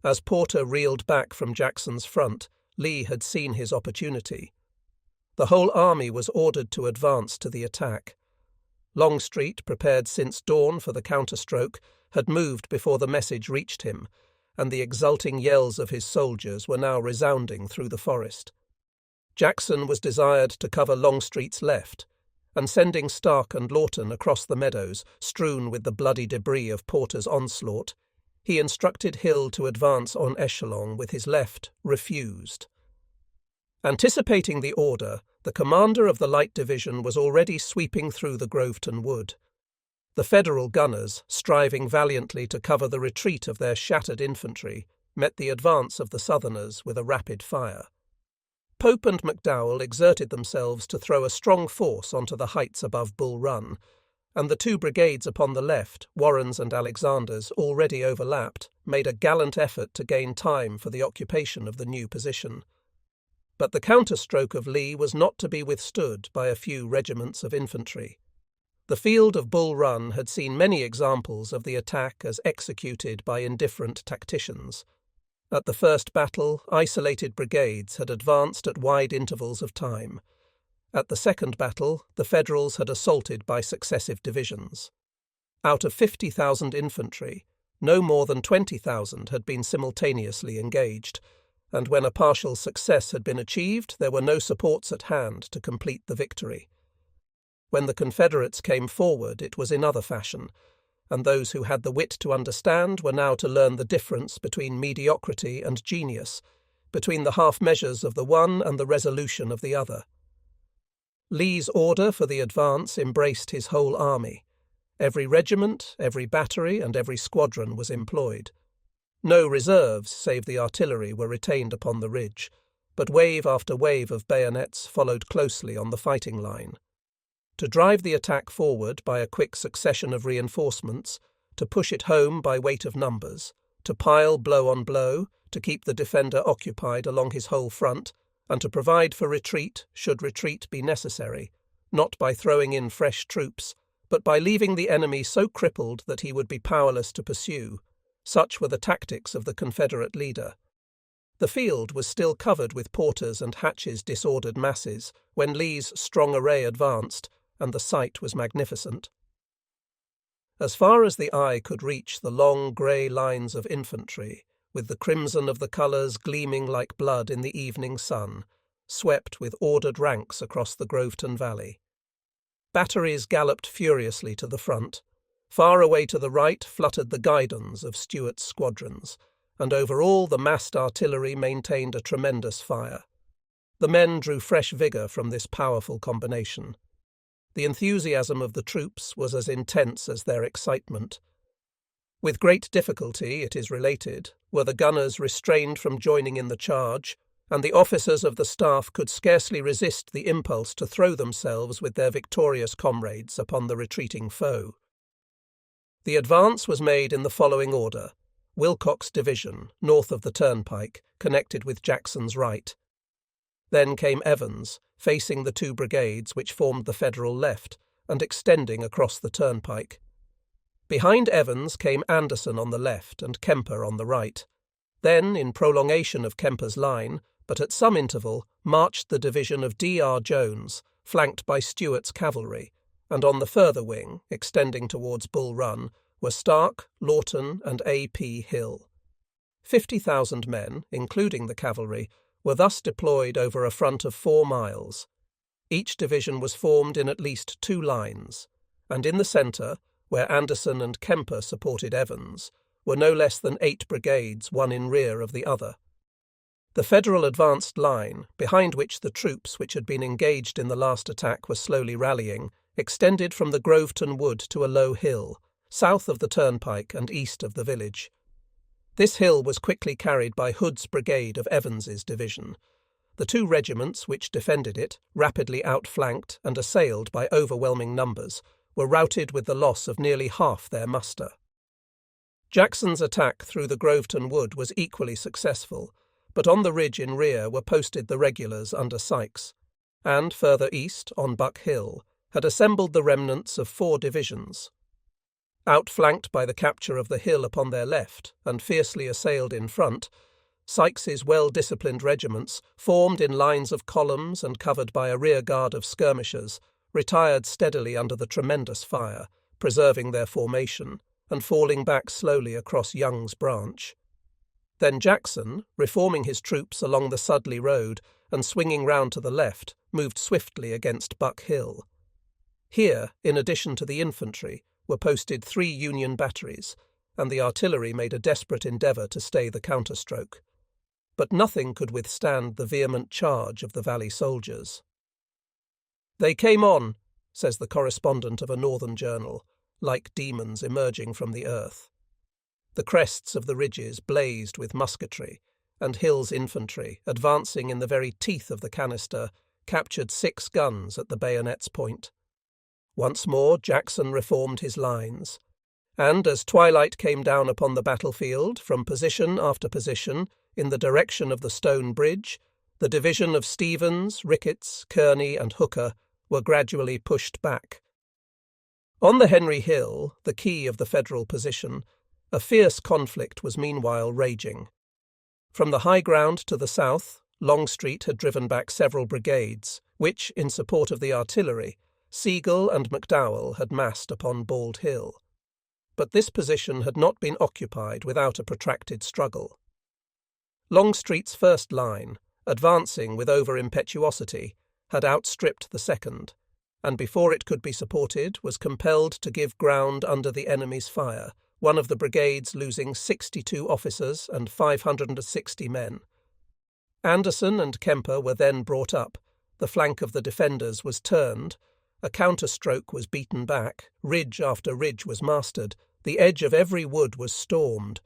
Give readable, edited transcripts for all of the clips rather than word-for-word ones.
As Porter reeled back from Jackson's front, Lee had seen his opportunity. The whole army was ordered to advance to the attack. Longstreet, prepared since dawn for the counterstroke, had moved before the message reached him, and the exulting yells of his soldiers were now resounding through the forest. Jackson was desired to cover Longstreet's left, and sending Stark and Lawton across the meadows, strewn with the bloody debris of Porter's onslaught, he instructed Hill to advance en echelon with his left, refused. Anticipating the order, the commander of the Light Division was already sweeping through the Groveton wood. The Federal gunners, striving valiantly to cover the retreat of their shattered infantry, met the advance of the Southerners with a rapid fire. Pope and McDowell exerted themselves to throw a strong force onto the heights above Bull Run, and the two brigades upon the left, Warren's and Alexander's, already overlapped, made a gallant effort to gain time for the occupation of the new position. But the counterstroke of Lee was not to be withstood by a few regiments of infantry. The field of Bull Run had seen many examples of the attack as executed by indifferent tacticians. At the first battle, isolated brigades had advanced at wide intervals of time. At the second battle, the Federals had assaulted by successive divisions. Out of 50,000 infantry, no more than 20,000 had been simultaneously engaged, and when a partial success had been achieved, there were no supports at hand to complete the victory. When the Confederates came forward, it was in other fashion, and those who had the wit to understand were now to learn the difference between mediocrity and genius, between the half-measures of the one and the resolution of the other. Lee's order for the advance embraced his whole army. Every regiment, every battery, and every squadron was employed. No reserves, save the artillery, were retained upon the ridge, but wave after wave of bayonets followed closely on the fighting line. To drive the attack forward by a quick succession of reinforcements, to push it home by weight of numbers, to pile blow on blow, to keep the defender occupied along his whole front, and to provide for retreat, should retreat be necessary, not by throwing in fresh troops, but by leaving the enemy so crippled that he would be powerless to pursue. Such were the tactics of the Confederate leader. The field was still covered with Porter's and Hatch's disordered masses when Lee's strong array advanced, and the sight was magnificent. As far as the eye could reach the long grey lines of infantry, with the crimson of the colours gleaming like blood in the evening sun, swept with ordered ranks across the Groveton valley. Batteries galloped furiously to the front. Far away to the right fluttered the guidons of Stuart's squadrons, and over all the massed artillery maintained a tremendous fire. The men drew fresh vigour from this powerful combination. The enthusiasm of the troops was as intense as their excitement. With great difficulty, it is related, were the gunners restrained from joining in the charge, and the officers of the staff could scarcely resist the impulse to throw themselves with their victorious comrades upon the retreating foe. The advance was made in the following order: Wilcox's division, north of the turnpike, connected with Jackson's right. Then came Evans, facing the two brigades which formed the Federal left, and extending across the turnpike. Behind Evans came Anderson on the left and Kemper on the right. Then, in prolongation of Kemper's line, but at some interval, marched the division of D.R. Jones, flanked by Stuart's cavalry, and on the further wing, extending towards Bull Run, were Stark, Lawton, and A.P. Hill. 50,000 men, including the cavalry, were thus deployed over a front of 4 miles. Each division was formed in at least 2 lines, and in the centre, where Anderson and Kemper supported Evans, were no less than 8 brigades, one in rear of the other. The Federal advanced line, behind which the troops which had been engaged in the last attack were slowly rallying, extended from the Groveton wood to a low hill, south of the turnpike and east of the village. This hill was quickly carried by Hood's brigade of Evans's division. The 2 regiments which defended it, rapidly outflanked and assailed by overwhelming numbers, were routed with the loss of nearly half their muster. Jackson's attack through the Groveton wood was equally successful, but on the ridge in rear were posted the regulars under Sykes, and further east, on Buck Hill, had assembled the remnants of 4 divisions. Outflanked by the capture of the hill upon their left and fiercely assailed in front, Sykes's well-disciplined regiments, formed in lines of columns and covered by a rear guard of skirmishers, retired steadily under the tremendous fire, preserving their formation and falling back slowly across Young's branch. Then Jackson, reforming his troops along the Sudley road and swinging round to the left, moved swiftly against Buck Hill. Here, in addition to the infantry, were posted 3 Union batteries, and the artillery made a desperate endeavour to stay the counterstroke. But nothing could withstand the vehement charge of the Valley soldiers. "They came on," says the correspondent of a northern journal, like demons emerging from the earth. The crests of the ridges blazed with musketry, and Hill's infantry, advancing in the very teeth of the canister, captured 6 guns at the bayonet's point. Once more Jackson reformed his lines, and as twilight came down upon the battlefield, from position after position, in the direction of the Stone Bridge, the division of Stevens, Ricketts, Kearney, and Hooker were gradually pushed back. On the Henry Hill, the key of the Federal position, a fierce conflict was meanwhile raging. From the high ground to the south, Longstreet had driven back several brigades, which, in support of the artillery, Sigel and McDowell had massed upon Bald Hill. But this position had not been occupied without a protracted struggle. Longstreet's first line, advancing with over-impetuosity, had outstripped the second, and before it could be supported was compelled to give ground under the enemy's fire, one of the brigades losing 62 officers and 560 men. Anderson and Kemper were then brought up, the flank of the defenders was turned, a counterstroke was beaten back, ridge after ridge was mastered, the edge of every wood was stormed,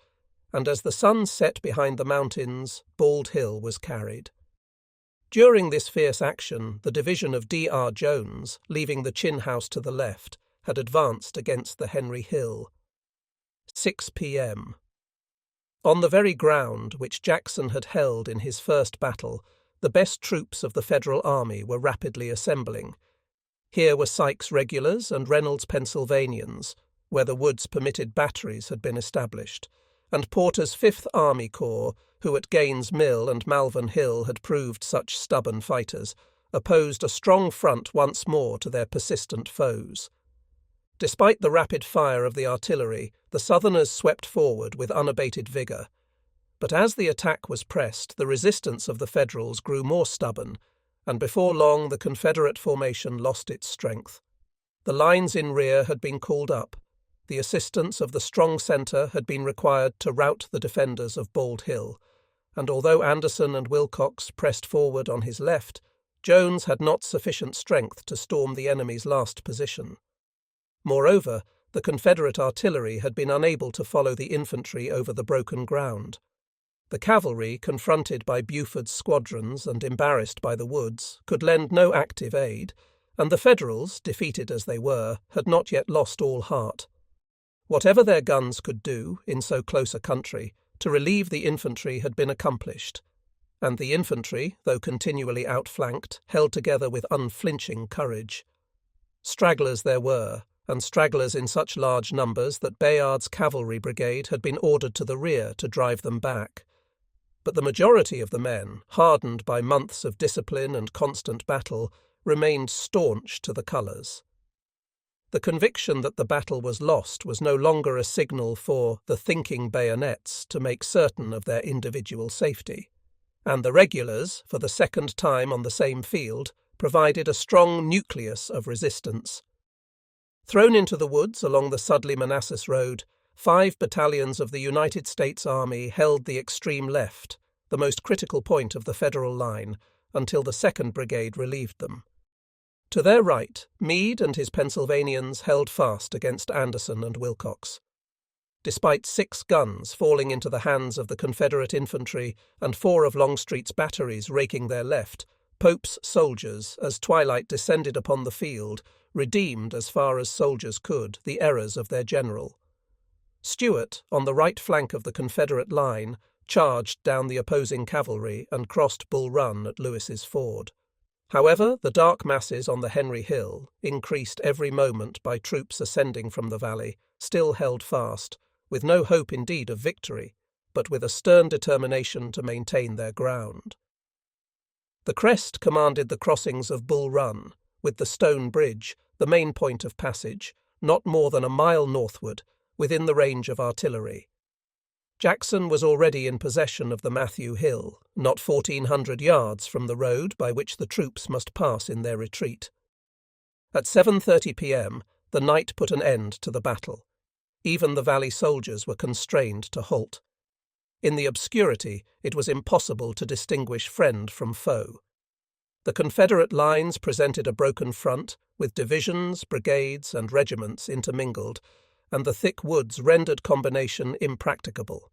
and as the sun set behind the mountains, Bald Hill was carried. During this fierce action, the division of D.R. Jones, leaving the Chin House to the left, had advanced against the Henry Hill. 6 p.m. On the very ground which Jackson had held in his first battle, the best troops of the Federal Army were rapidly assembling. Here were Sykes' regulars and Reynolds' Pennsylvanians, where the woods permitted batteries had been established, and Porter's 5th Army Corps, who at Gaines' Mill and Malvern Hill had proved such stubborn fighters, opposed a strong front once more to their persistent foes. Despite the rapid fire of the artillery, the Southerners swept forward with unabated vigour. But as the attack was pressed, the resistance of the Federals grew more stubborn, and before long the Confederate formation lost its strength. The lines in rear had been called up. The assistance of the strong centre had been required to rout the defenders of Bald Hill, and although Anderson and Wilcox pressed forward on his left, Jones had not sufficient strength to storm the enemy's last position. Moreover, the Confederate artillery had been unable to follow the infantry over the broken ground. The cavalry, confronted by Buford's squadrons and embarrassed by the woods, could lend no active aid, and the Federals, defeated as they were, had not yet lost all heart. Whatever their guns could do, in so close a country, to relieve the infantry had been accomplished, and the infantry, though continually outflanked, held together with unflinching courage. Stragglers there were, and stragglers in such large numbers that Bayard's cavalry brigade had been ordered to the rear to drive them back. But the majority of the men, hardened by months of discipline and constant battle, remained staunch to the colours. The conviction that the battle was lost was no longer a signal for the thinking bayonets to make certain of their individual safety, and the regulars, for the second time on the same field, provided a strong nucleus of resistance. Thrown into the woods along the Sudley-Manassas Road, 5 battalions of the United States Army held the extreme left, the most critical point of the Federal line, until the 2nd Brigade relieved them. To their right, Meade and his Pennsylvanians held fast against Anderson and Wilcox. Despite 6 guns falling into the hands of the Confederate infantry and 4 of Longstreet's batteries raking their left, Pope's soldiers, as twilight descended upon the field, redeemed as far as soldiers could the errors of their general. Stuart, on the right flank of the Confederate line, charged down the opposing cavalry and crossed Bull Run at Lewis's Ford. However, the dark masses on the Henry Hill, increased every moment by troops ascending from the valley, still held fast, with no hope indeed of victory, but with a stern determination to maintain their ground. The crest commanded the crossings of Bull Run, with the stone bridge, the main point of passage, not more than a mile northward, within the range of artillery. Jackson was already in possession of the Matthew Hill, not 1,400 yards from the road by which the troops must pass in their retreat. At 7:30 p.m, the night put an end to the battle. Even the valley soldiers were constrained to halt. In the obscurity, it was impossible to distinguish friend from foe. The Confederate lines presented a broken front, with divisions, brigades, and regiments intermingled, and the thick woods rendered combination impracticable.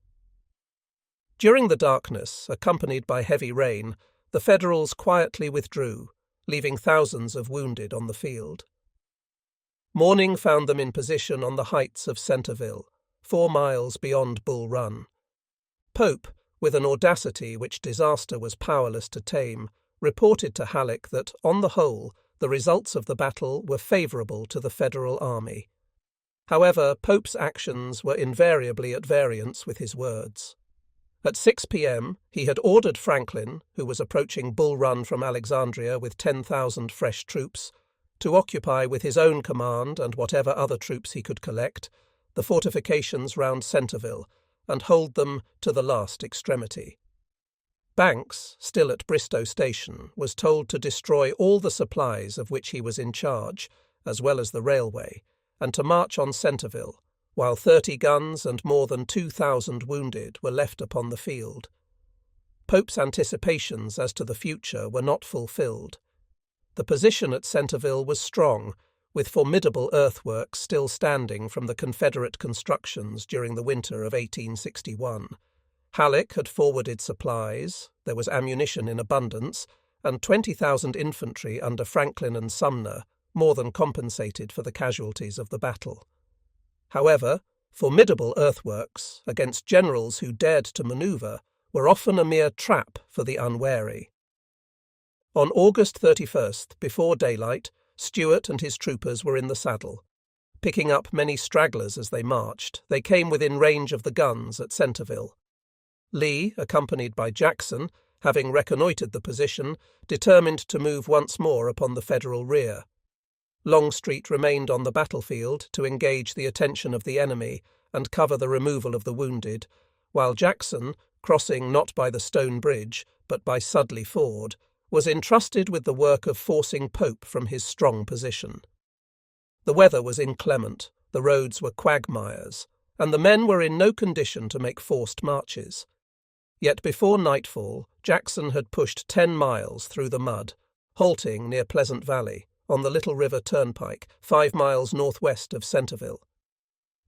During the darkness, accompanied by heavy rain, the Federals quietly withdrew, leaving thousands of wounded on the field. Morning found them in position on the heights of Centerville, 4 miles beyond Bull Run. Pope, with an audacity which disaster was powerless to tame, reported to Halleck that, on the whole, the results of the battle were favourable to the Federal army. However, Pope's actions were invariably at variance with his words. At 6 p.m, he had ordered Franklin, who was approaching Bull Run from Alexandria with 10,000 fresh troops, to occupy with his own command and whatever other troops he could collect, the fortifications round Centerville, and hold them to the last extremity. Banks, still at Bristow Station, was told to destroy all the supplies of which he was in charge, as well as the railway, and to march on Centerville, while 30 guns and more than 2,000 wounded were left upon the field. Pope's anticipations as to the future were not fulfilled. The position at Centerville was strong, with formidable earthworks still standing from the Confederate constructions during the winter of 1861. Halleck had forwarded supplies, there was ammunition in abundance, and 20,000 infantry under Franklin and Sumner more than compensated for the casualties of the battle. However, formidable earthworks, against generals who dared to manoeuvre, were often a mere trap for the unwary. On August 31st, before daylight, Stuart and his troopers were in the saddle. Picking up many stragglers as they marched, they came within range of the guns at Centerville. Lee, accompanied by Jackson, having reconnoitred the position, determined to move once more upon the Federal rear. Longstreet remained on the battlefield to engage the attention of the enemy and cover the removal of the wounded, while Jackson, crossing not by the Stone Bridge, but by Sudley Ford, was entrusted with the work of forcing Pope from his strong position. The weather was inclement, the roads were quagmires, and the men were in no condition to make forced marches. Yet before nightfall, Jackson had pushed 10 miles through the mud, halting near Pleasant Valley, on the Little River Turnpike, 5 miles northwest of Centerville.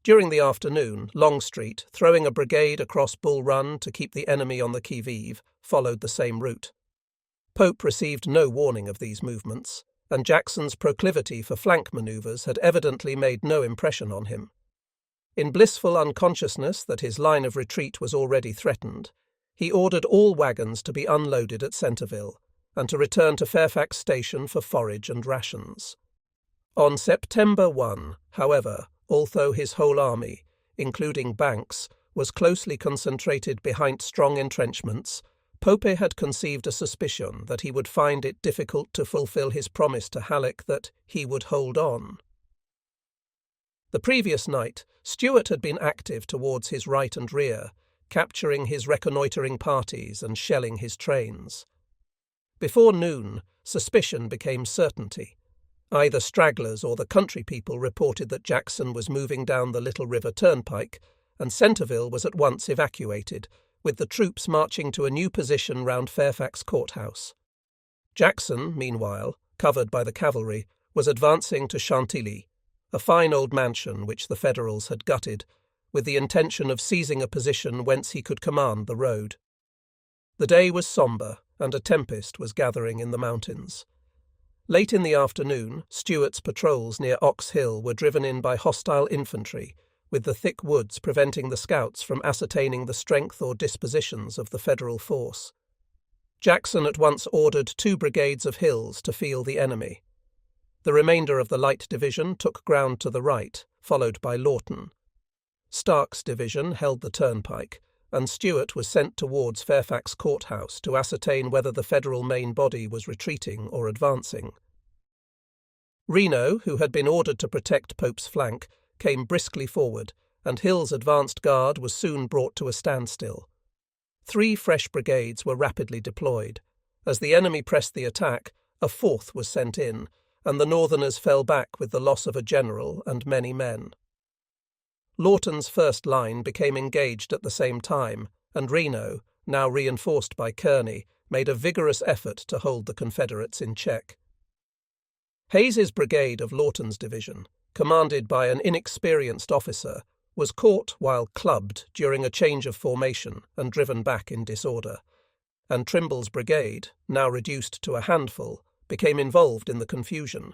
During the afternoon, Longstreet, throwing a brigade across Bull Run to keep the enemy on the qui-vive, followed the same route. Pope received no warning of these movements, and Jackson's proclivity for flank manoeuvres had evidently made no impression on him. In blissful unconsciousness that his line of retreat was already threatened, he ordered all wagons to be unloaded at Centerville, and to return to Fairfax Station for forage and rations. On September 1, however, although his whole army, including Banks, was closely concentrated behind strong entrenchments, Pope had conceived a suspicion that he would find it difficult to fulfill his promise to Halleck that he would hold on. The previous night, Stuart had been active towards his right and rear, capturing his reconnoitring parties and shelling his trains. Before noon, suspicion became certainty. Either stragglers or the country people reported that Jackson was moving down the Little River Turnpike, and Centerville was at once evacuated, with the troops marching to a new position round Fairfax Courthouse. Jackson, meanwhile, covered by the cavalry, was advancing to Chantilly, a fine old mansion which the Federals had gutted, with the intention of seizing a position whence he could command the road. The day was sombre, and a tempest was gathering in the mountains. Late in the afternoon, Stuart's patrols near Ox Hill were driven in by hostile infantry, with the thick woods preventing the scouts from ascertaining the strength or dispositions of the Federal force. Jackson at once ordered 2 brigades of Hills to feel the enemy. The remainder of the light division took ground to the right, followed by Lawton. Stark's division held the turnpike, and Stuart was sent towards Fairfax Courthouse to ascertain whether the Federal main body was retreating or advancing. Reno, who had been ordered to protect Pope's flank, came briskly forward, and Hill's advanced guard was soon brought to a standstill. 3 fresh brigades were rapidly deployed. As the enemy pressed the attack, a 4th was sent in, and the Northerners fell back with the loss of a general and many men. Lawton's first line became engaged at the same time, and Reno, now reinforced by Kearney, made a vigorous effort to hold the Confederates in check. Hayes's brigade of Lawton's division, commanded by an inexperienced officer, was caught while clubbed during a change of formation and driven back in disorder, and Trimble's brigade, now reduced to a handful, became involved in the confusion.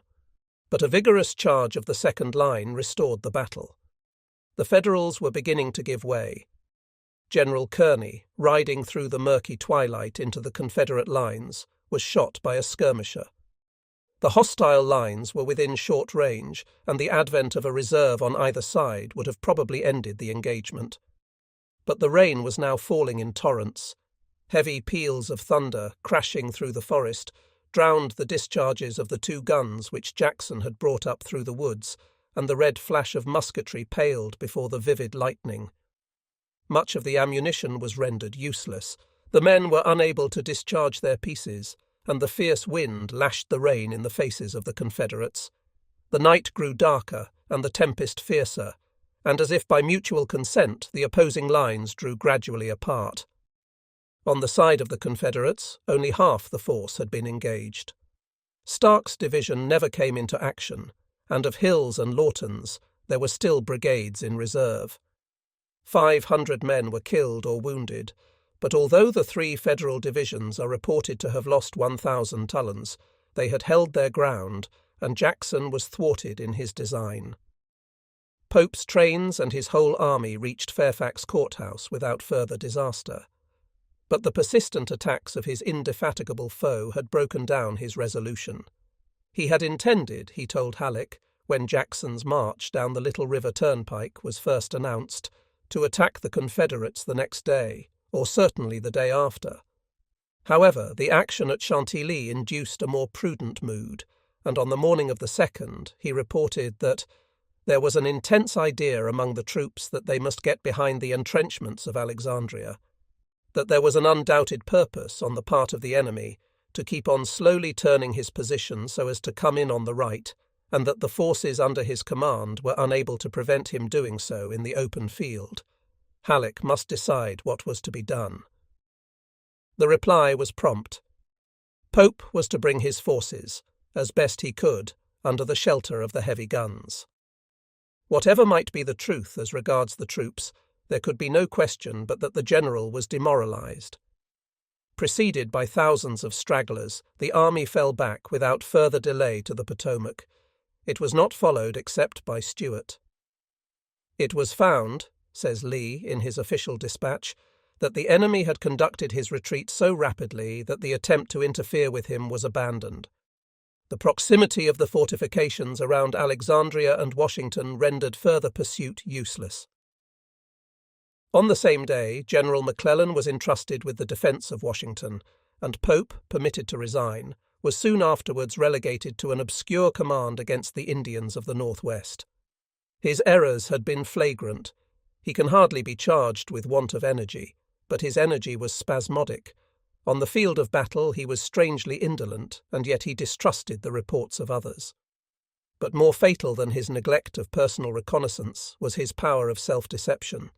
But a vigorous charge of the second line restored the battle. The Federals were beginning to give way. General Kearney, riding through the murky twilight into the Confederate lines, was shot by a skirmisher. The hostile lines were within short range, and the advent of a reserve on either side would have probably ended the engagement. But the rain was now falling in torrents. Heavy peals of thunder, crashing through the forest, drowned the discharges of the 2 guns which Jackson had brought up through the woods, and the red flash of musketry paled before the vivid lightning. Much of the ammunition was rendered useless. The men were unable to discharge their pieces, and the fierce wind lashed the rain in the faces of the Confederates. The night grew darker and the tempest fiercer, and as if by mutual consent the opposing lines drew gradually apart. On the side of the Confederates, only half the force had been engaged. Stark's division never came into action, and of Hill's and Lawton's there were still brigades in reserve. 500 men were killed or wounded, but although the 3 Federal divisions are reported to have lost 1,000 Tullens, they had held their ground, and Jackson was thwarted in his design. Pope's trains and his whole army reached Fairfax Courthouse without further disaster. But the persistent attacks of his indefatigable foe had broken down his resolution. He had intended, he told Halleck, when Jackson's march down the Little River Turnpike was first announced, to attack the Confederates the next day, or certainly the day after. However, the action at Chantilly induced a more prudent mood, and on the morning of the 2nd he reported that there was an intense idea among the troops that they must get behind the entrenchments of Alexandria, that there was an undoubted purpose on the part of the enemy to keep on slowly turning his position so as to come in on the right, and that the forces under his command were unable to prevent him doing so in the open field. Halleck must decide what was to be done. The reply was prompt. Pope was to bring his forces, as best he could, under the shelter of the heavy guns. Whatever might be the truth as regards the troops, there could be no question but that the general was demoralized. Preceded by thousands of stragglers, the army fell back without further delay to the Potomac. It was not followed except by Stuart. It was found, says Lee in his official dispatch, that the enemy had conducted his retreat so rapidly that the attempt to interfere with him was abandoned. The proximity of the fortifications around Alexandria and Washington rendered further pursuit useless. On the same day, General McClellan was entrusted with the defence of Washington, and Pope, permitted to resign, was soon afterwards relegated to an obscure command against the Indians of the Northwest. His errors had been flagrant. He can hardly be charged with want of energy, but his energy was spasmodic. On the field of battle he was strangely indolent, and yet he distrusted the reports of others. But more fatal than his neglect of personal reconnaissance was his power of self-deception.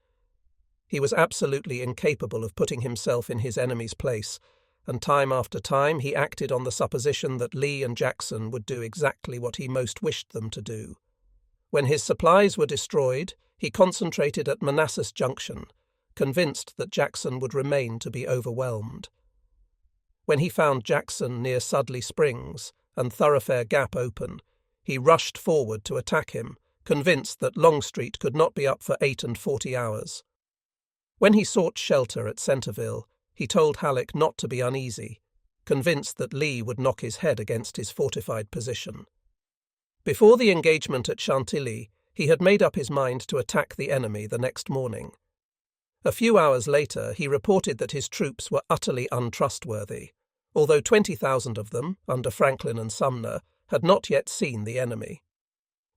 He was absolutely incapable of putting himself in his enemy's place, and time after time he acted on the supposition that Lee and Jackson would do exactly what he most wished them to do. When his supplies were destroyed, he concentrated at Manassas Junction, convinced that Jackson would remain to be overwhelmed. When he found Jackson near Sudley Springs and Thoroughfare Gap open, he rushed forward to attack him, convinced that Longstreet could not be up for 48 hours. When he sought shelter at Centreville, he told Halleck not to be uneasy, convinced that Lee would knock his head against his fortified position. Before the engagement at Chantilly, he had made up his mind to attack the enemy the next morning. A few hours later, he reported that his troops were utterly untrustworthy, although 20,000 of them, under Franklin and Sumner, had not yet seen the enemy.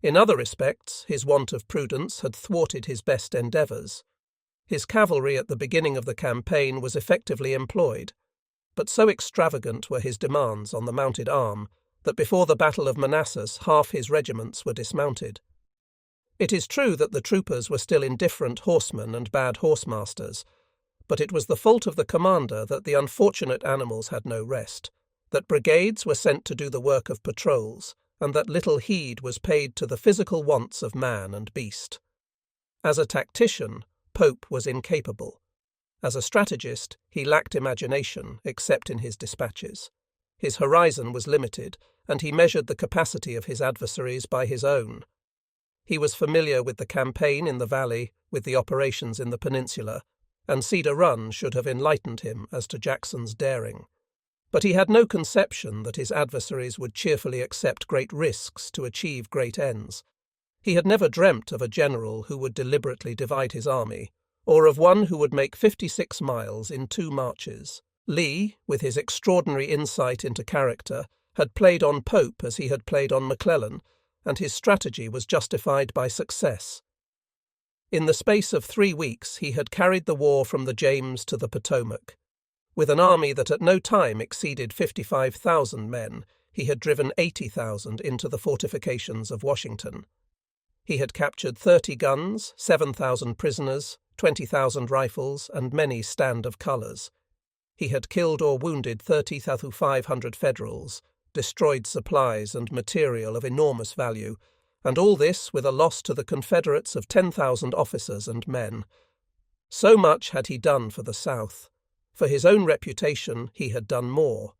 In other respects, his want of prudence had thwarted his best endeavours. His cavalry at the beginning of the campaign was effectively employed, but so extravagant were his demands on the mounted arm that before the Battle of Manassas half his regiments were dismounted. It is true that the troopers were still indifferent horsemen and bad horsemasters, but it was the fault of the commander that the unfortunate animals had no rest, that brigades were sent to do the work of patrols, and that little heed was paid to the physical wants of man and beast. As a tactician, Pope was incapable. As a strategist, he lacked imagination, except in his dispatches. His horizon was limited, and he measured the capacity of his adversaries by his own. He was familiar with the campaign in the valley, with the operations in the peninsula, and Cedar Run should have enlightened him as to Jackson's daring. But he had no conception that his adversaries would cheerfully accept great risks to achieve great ends. He had never dreamt of a general who would deliberately divide his army, or of one who would make 56 miles in 2 marches. Lee, with his extraordinary insight into character, had played on Pope as he had played on McClellan, and his strategy was justified by success. In the space of 3 weeks he had carried the war from the James to the Potomac. With an army that at no time exceeded 55,000 men, he had driven 80,000 into the fortifications of Washington. He had captured 30 guns, 7,000 prisoners, 20,000 rifles, and many stand of colours. He had killed or wounded 30,500 Federals, destroyed supplies and material of enormous value, and all this with a loss to the Confederates of 10,000 officers and men. So much had he done for the South. For his own reputation he had done more.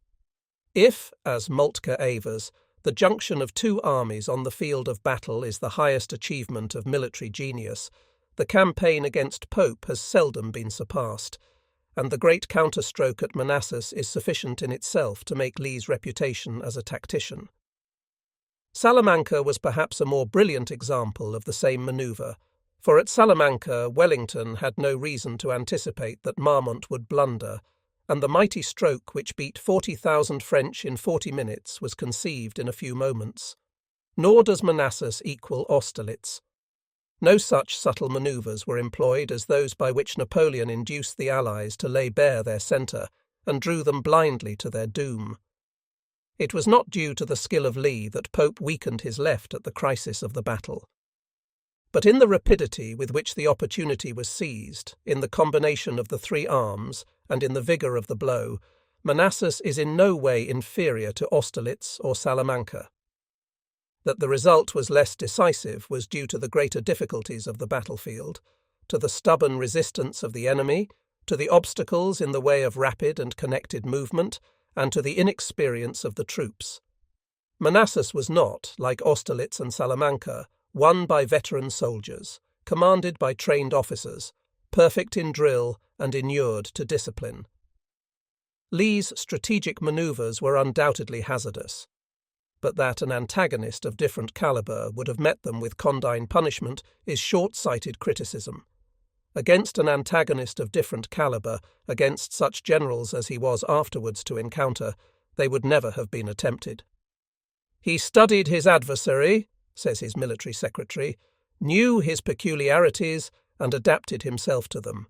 If, as Moltke avers, the junction of 2 armies on the field of battle is the highest achievement of military genius, the campaign against Pope has seldom been surpassed, and the great counterstroke at Manassas is sufficient in itself to make Lee's reputation as a tactician. Salamanca was perhaps a more brilliant example of the same manoeuvre, for at Salamanca Wellington had no reason to anticipate that Marmont would blunder, and the mighty stroke which beat 40,000 French in 40 minutes was conceived in a few moments. Nor does Manassas equal Austerlitz. No such subtle manoeuvres were employed as those by which Napoleon induced the Allies to lay bare their centre and drew them blindly to their doom. It was not due to the skill of Lee that Pope weakened his left at the crisis of the battle. But in the rapidity with which the opportunity was seized, in the combination of the 3 arms, and in the vigour of the blow, Manassas is in no way inferior to Austerlitz or Salamanca. That the result was less decisive was due to the greater difficulties of the battlefield, to the stubborn resistance of the enemy, to the obstacles in the way of rapid and connected movement, and to the inexperience of the troops. Manassas was not, like Austerlitz and Salamanca, won by veteran soldiers, commanded by trained officers, perfect in drill and inured to discipline. Lee's strategic manoeuvres were undoubtedly hazardous, but that an antagonist of different calibre would have met them with condign punishment is short-sighted criticism. Against an antagonist of different calibre, against such generals as he was afterwards to encounter, they would never have been attempted. "He studied his adversary," says his military secretary, "knew his peculiarities and adapted himself to them.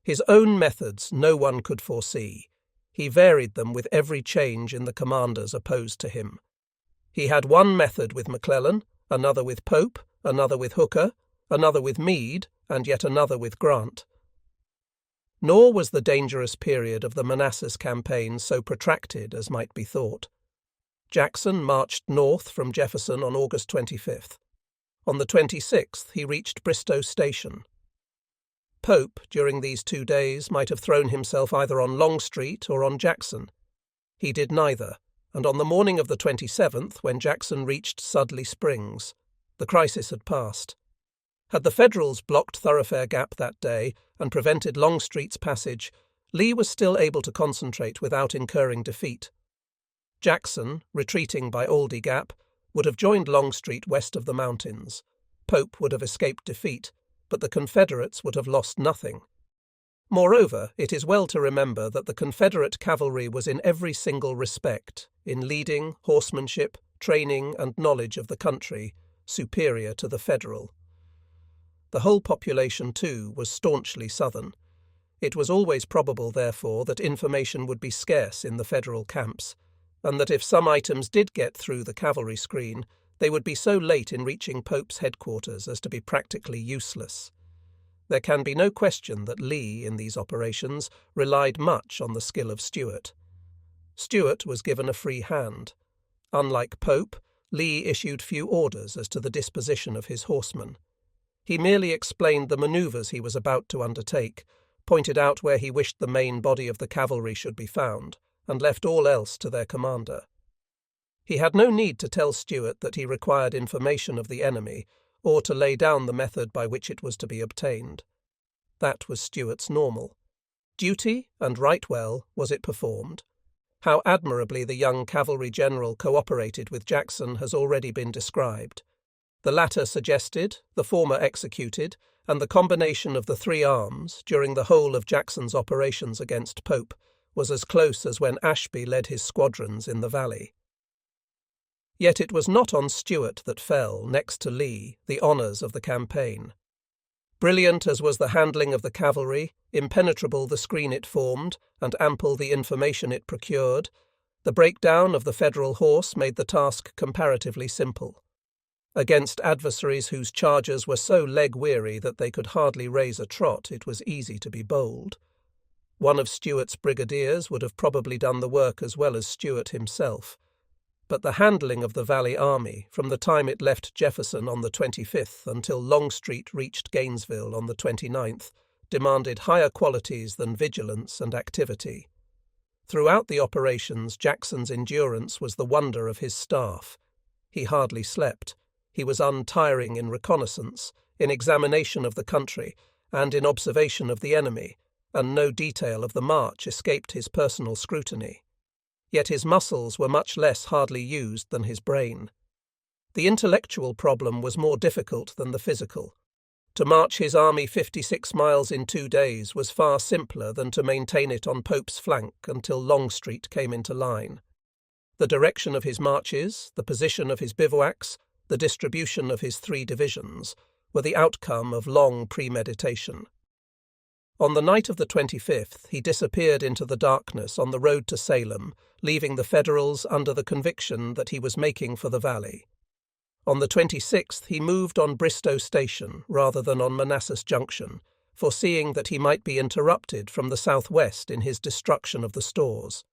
His own methods no one could foresee. He varied them with every change in the commanders opposed to him. He had one method with McClellan, another with Pope, another with Hooker, another with Meade, and yet another with Grant." Nor was the dangerous period of the Manassas campaign so protracted as might be thought. Jackson marched north from Jefferson on August 25th. On the 26th he reached Bristow Station. Pope, during these 2 days, might have thrown himself either on Longstreet or on Jackson. He did neither, and on the morning of the 27th, when Jackson reached Sudley Springs, the crisis had passed. Had the Federals blocked Thoroughfare Gap that day and prevented Longstreet's passage, Lee was still able to concentrate without incurring defeat. Jackson, retreating by Aldie Gap, would have joined Longstreet west of the mountains, Pope would have escaped defeat, but the Confederates would have lost nothing. Moreover, it is well to remember that the Confederate cavalry was in every single respect, in leading, horsemanship, training, and knowledge of the country, superior to the Federal. The whole population, too, was staunchly Southern. It was always probable, therefore, that information would be scarce in the Federal camps, and that if some items did get through the cavalry screen, they would be so late in reaching Pope's headquarters as to be practically useless. There can be no question that Lee, in these operations, relied much on the skill of Stuart. Stuart was given a free hand. Unlike Pope, Lee issued few orders as to the disposition of his horsemen. He merely explained the manoeuvres he was about to undertake, pointed out where he wished the main body of the cavalry should be found, and left all else to their commander. He had no need to tell Stuart that he required information of the enemy, or to lay down the method by which it was to be obtained. That was Stuart's normal. Duty, and right well, was it performed. How admirably the young cavalry general cooperated with Jackson has already been described. The latter suggested, the former executed, and the combination of the three arms, during the whole of Jackson's operations against Pope, was as close as when Ashby led his squadrons in the valley. Yet it was not on Stuart that fell, next to Lee, the honours of the campaign. Brilliant as was the handling of the cavalry, impenetrable the screen it formed, and ample the information it procured, the breakdown of the Federal horse made the task comparatively simple. Against adversaries whose chargers were so leg-weary that they could hardly raise a trot, it was easy to be bold. One of Stuart's brigadiers would have probably done the work as well as Stuart himself. But the handling of the Valley Army, from the time it left Jefferson on the 25th until Longstreet reached Gainesville on the 29th, demanded higher qualities than vigilance and activity. Throughout the operations, Jackson's endurance was the wonder of his staff. He hardly slept. He was untiring in reconnaissance, in examination of the country, and in observation of the enemy, and no detail of the march escaped his personal scrutiny. Yet his muscles were much less hardly used than his brain. The intellectual problem was more difficult than the physical. To march his army 56 miles in 2 days was far simpler than to maintain it on Pope's flank until Longstreet came into line. The direction of his marches, the position of his bivouacs, the distribution of his 3 divisions, were the outcome of long premeditation. On the night of the 25th, he disappeared into the darkness on the road to Salem, leaving the Federals under the conviction that he was making for the valley. On the 26th, he moved on Bristow Station rather than on Manassas Junction, foreseeing that he might be interrupted from the southwest in his destruction of the stores.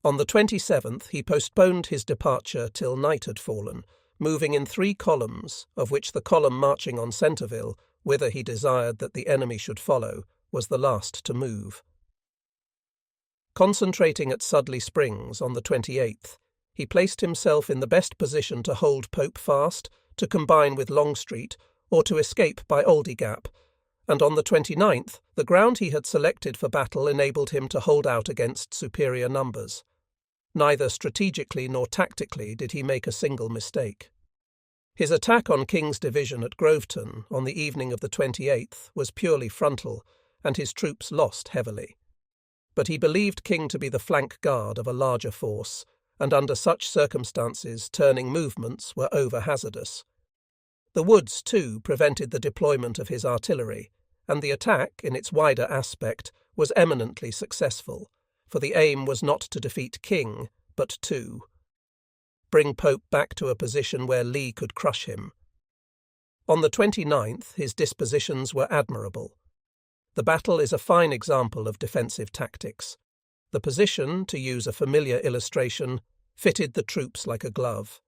On the 27th, he postponed his departure till night had fallen, moving in 3 columns, of which the column marching on Centreville, whither he desired that the enemy should follow, was the last to move. Concentrating at Sudley Springs on the 28th, he placed himself in the best position to hold Pope fast, to combine with Longstreet, or to escape by Aldie Gap, and on the 29th the ground he had selected for battle enabled him to hold out against superior numbers. Neither strategically nor tactically did he make a single mistake. His attack on King's division at Groveton on the evening of the 28th was purely frontal, and his troops lost heavily. But he believed King to be the flank guard of a larger force, and under such circumstances turning movements were over-hazardous. The woods, too, prevented the deployment of his artillery, and the attack, in its wider aspect, was eminently successful, for the aim was not to defeat King, but to bring Pope back to a position where Lee could crush him. On the 29th, his dispositions were admirable. The battle is a fine example of defensive tactics. The position, to use a familiar illustration, fitted the troops like a glove.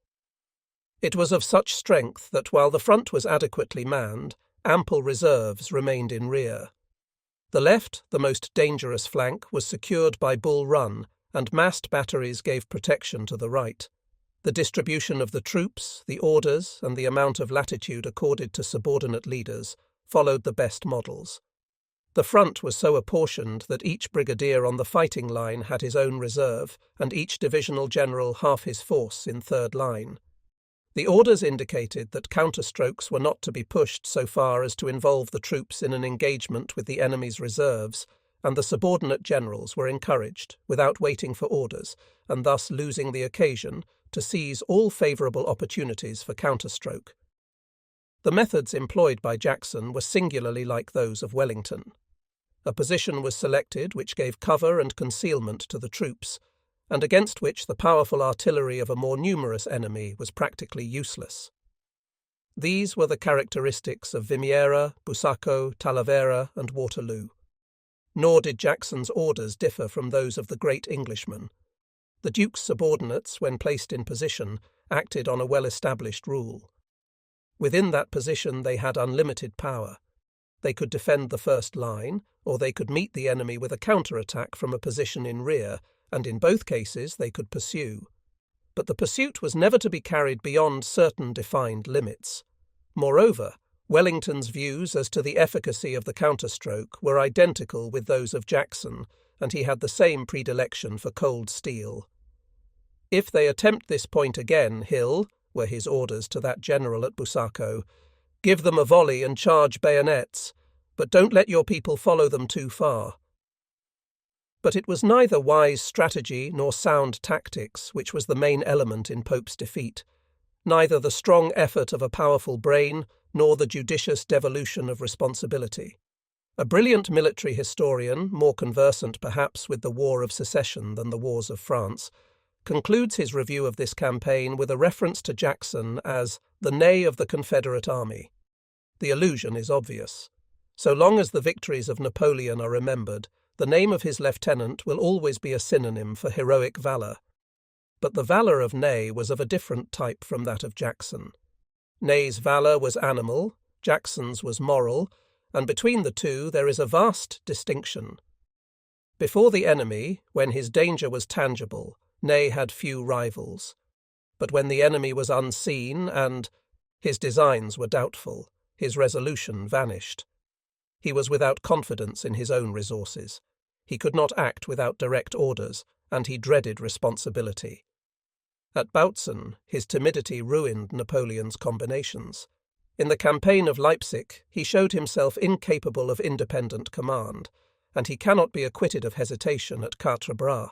It was of such strength that while the front was adequately manned, ample reserves remained in rear. The left, the most dangerous flank, was secured by Bull Run, and massed batteries gave protection to the right. The distribution of the troops, the orders, and the amount of latitude accorded to subordinate leaders followed the best models. The front was so apportioned that each brigadier on the fighting line had his own reserve, and each divisional general half his force in third line. The orders indicated that counterstrokes were not to be pushed so far as to involve the troops in an engagement with the enemy's reserves, and the subordinate generals were encouraged, without waiting for orders, and thus losing the occasion, to seize all favourable opportunities for counterstroke. The methods employed by Jackson were singularly like those of Wellington. A position was selected which gave cover and concealment to the troops, and against which the powerful artillery of a more numerous enemy was practically useless. These were the characteristics of Vimiera, Busaco, Talavera, and Waterloo. Nor did Jackson's orders differ from those of the great Englishman. The Duke's subordinates, when placed in position, acted on a well-established rule. Within that position they had unlimited power. They could defend the first line, or they could meet the enemy with a counter-attack from a position in rear, and in both cases they could pursue. But the pursuit was never to be carried beyond certain defined limits. Moreover, Wellington's views as to the efficacy of the counterstroke were identical with those of Jackson, and he had the same predilection for cold steel. "If they attempt this point again, Hill," were his orders to that general at Busaco, "give them a volley and charge bayonets, but don't let your people follow them too far." But it was neither wise strategy nor sound tactics which was the main element in Pope's defeat, neither the strong effort of a powerful brain nor the judicious devolution of responsibility. A brilliant military historian, more conversant perhaps with the War of Secession than the wars of France, concludes his review of this campaign with a reference to Jackson as the Ney of the Confederate Army. The allusion is obvious. So long as the victories of Napoleon are remembered, the name of his lieutenant will always be a synonym for heroic valour. But the valour of Ney was of a different type from that of Jackson. Ney's valour was animal, Jackson's was moral, and between the two there is a vast distinction. Before the enemy, when his danger was tangible, Ney had few rivals. But when the enemy was unseen and his designs were doubtful, his resolution vanished. He was without confidence in his own resources. He could not act without direct orders, and he dreaded responsibility. At Bautzen, his timidity ruined Napoleon's combinations. In the campaign of Leipzig, he showed himself incapable of independent command, and he cannot be acquitted of hesitation at Quatre Bras.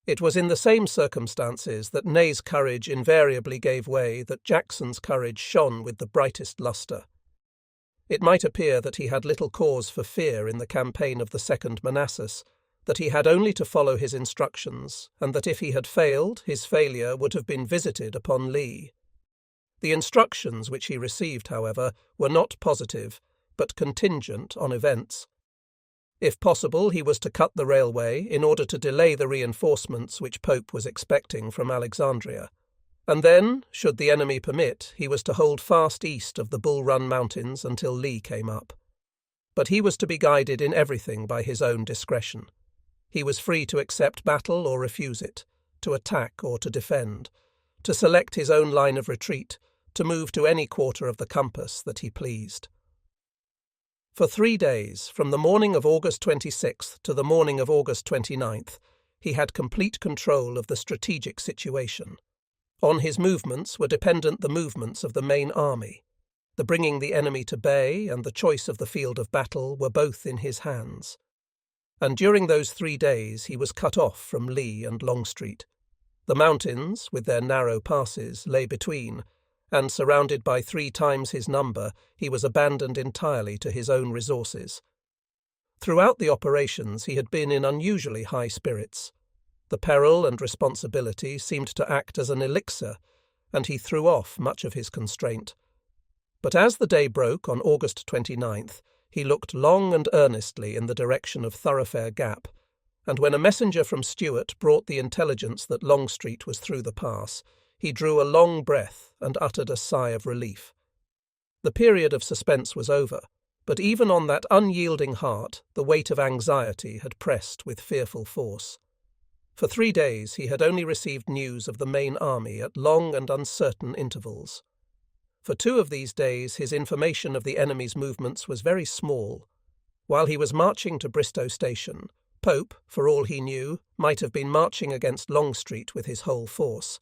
It was in the same circumstances that Ney's courage invariably gave way, that Jackson's courage shone with the brightest lustre. It might appear that he had little cause for fear in the campaign of the Second Manassas, that he had only to follow his instructions, and that if he had failed, his failure would have been visited upon Lee. The instructions which he received, however, were not positive, but contingent on events. If possible, he was to cut the railway in order to delay the reinforcements which Pope was expecting from Alexandria. And then, should the enemy permit, he was to hold fast east of the Bull Run Mountains until Lee came up. But he was to be guided in everything by his own discretion. He was free to accept battle or refuse it, to attack or to defend, to select his own line of retreat, to move to any quarter of the compass that he pleased. For 3 days, from the morning of August 26th to the morning of August 29th, he had complete control of the strategic situation. On his movements were dependent the movements of the main army. The bringing the enemy to bay and the choice of the field of battle were both in his hands. And during those 3 days he was cut off from Lee and Longstreet. The mountains, with their narrow passes, lay between, and surrounded by 3 times his number, he was abandoned entirely to his own resources. Throughout the operations he had been in unusually high spirits. The peril and responsibility seemed to act as an elixir, and he threw off much of his constraint. But as the day broke on August 29th, he looked long and earnestly in the direction of Thoroughfare Gap, and when a messenger from Stuart brought the intelligence that Longstreet was through the pass, he drew a long breath and uttered a sigh of relief. The period of suspense was over, but even on that unyielding heart the weight of anxiety had pressed with fearful force. For 3 days he had only received news of the main army at long and uncertain intervals. For 2 of these days his information of the enemy's movements was very small. While he was marching to Bristow Station, Pope, for all he knew, might have been marching against Longstreet with his whole force.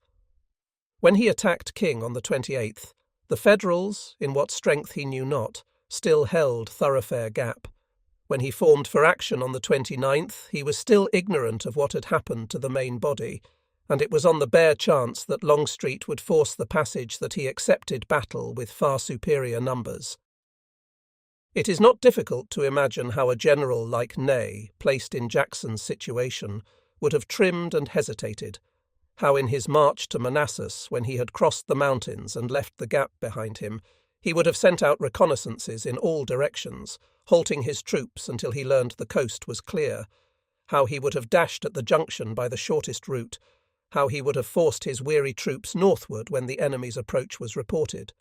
When he attacked King on the 28th, the Federals, in what strength he knew not, still held Thoroughfare Gap. When he formed for action on the 29th, he was still ignorant of what had happened to the main body, and it was on the bare chance that Longstreet would force the passage that he accepted battle with far superior numbers. It is not difficult to imagine how a general like Ney, placed in Jackson's situation, would have trimmed and hesitated, how in his march to Manassas, when he had crossed the mountains and left the gap behind him, he would have sent out reconnaissances in all directions, halting his troops until he learned the coast was clear, how he would have dashed at the junction by the shortest route, how he would have forced his weary troops northward when the enemy's approach was reported,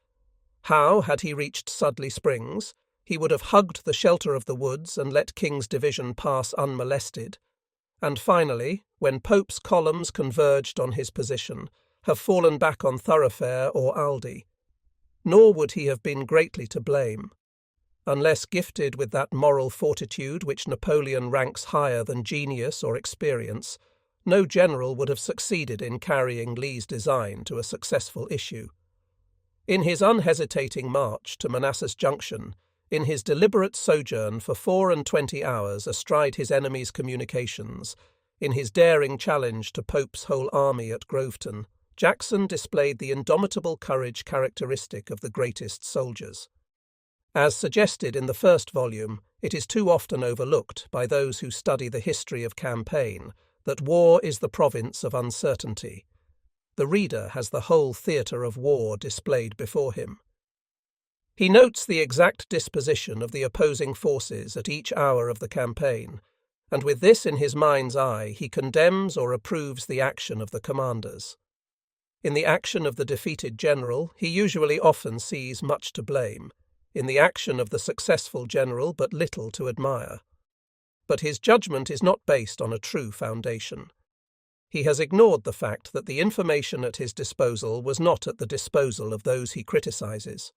how, had he reached Sudley Springs, he would have hugged the shelter of the woods and let King's division pass unmolested, and finally, when Pope's columns converged on his position, have fallen back on Thoroughfare or Aldie. Nor would he have been greatly to blame. Unless gifted with that moral fortitude which Napoleon ranks higher than genius or experience, no general would have succeeded in carrying Lee's design to a successful issue. In his unhesitating march to Manassas Junction, in his deliberate sojourn for 24 hours astride his enemy's communications, in his daring challenge to Pope's whole army at Groveton, Jackson displayed the indomitable courage characteristic of the greatest soldiers. As suggested in the first volume, it is too often overlooked by those who study the history of campaign that war is the province of uncertainty. The reader has the whole theatre of war displayed before him. He notes the exact disposition of the opposing forces at each hour of the campaign, and with this in his mind's eye he condemns or approves the action of the commanders. In the action of the defeated general he usually often sees much to blame, in the action of the successful general but little to admire. But his judgment is not based on a true foundation. He has ignored the fact that the information at his disposal was not at the disposal of those he criticizes.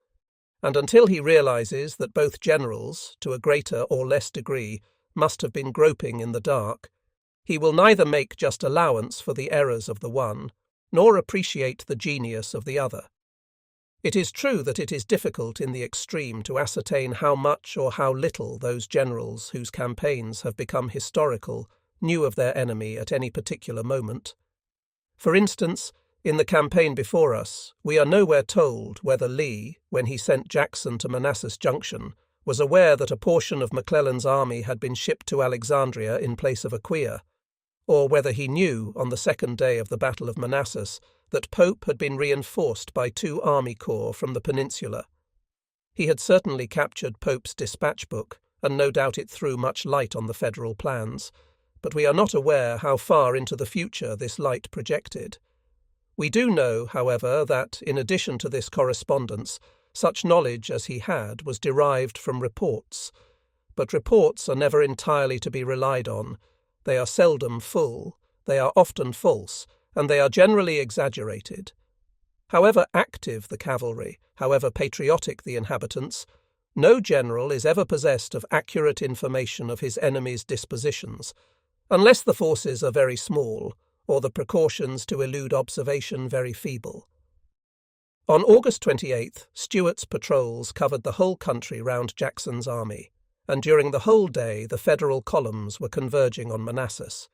And until he realizes that both generals, to a greater or less degree, must have been groping in the dark, he will neither make just allowance for the errors of the one, nor appreciate the genius of the other. It is true that it is difficult in the extreme to ascertain how much or how little those generals whose campaigns have become historical knew of their enemy at any particular moment. For instance, in the campaign before us, we are nowhere told whether Lee, when he sent Jackson to Manassas Junction, was aware that a portion of McClellan's army had been shipped to Alexandria in place of Aquia, or whether he knew, on the second day of the Battle of Manassas, that Pope had been reinforced by 2 army corps from the peninsula. He had certainly captured Pope's dispatch book, and no doubt it threw much light on the Federal plans, but we are not aware how far into the future this light projected. We do know, however, that, in addition to this correspondence, such knowledge as he had was derived from reports. But reports are never entirely to be relied on. They are seldom full, they are often false, and they are generally exaggerated. However active the cavalry, however patriotic the inhabitants, no general is ever possessed of accurate information of his enemy's dispositions, unless the forces are very small, or the precautions to elude observation very feeble. On August 28th, Stuart's patrols covered the whole country round Jackson's army, and during the whole day the Federal columns were converging on Manassas.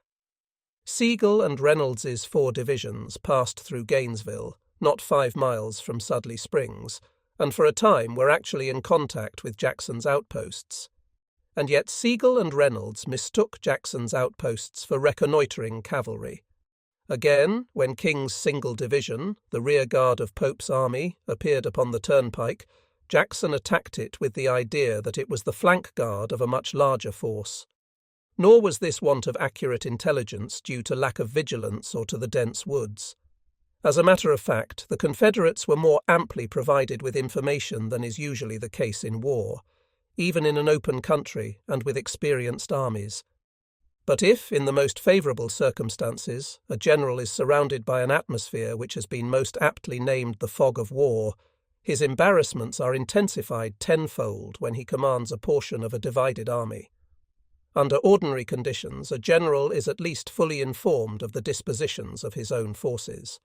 Sigel and Reynolds's 4 divisions passed through Gainesville, not 5 miles from Sudley Springs, and for a time were actually in contact with Jackson's outposts. And yet Sigel and Reynolds mistook Jackson's outposts for reconnoitring cavalry. Again, when King's single division, the rear guard of Pope's army, appeared upon the turnpike, Jackson attacked it with the idea that it was the flank guard of a much larger force. Nor was this want of accurate intelligence due to lack of vigilance or to the dense woods. As a matter of fact, the Confederates were more amply provided with information than is usually the case in war, even in an open country and with experienced armies. But if, in the most favourable circumstances, a general is surrounded by an atmosphere which has been most aptly named the fog of war, his embarrassments are intensified tenfold when he commands a portion of a divided army. Under ordinary conditions, a general is at least fully informed of the dispositions of his own forces.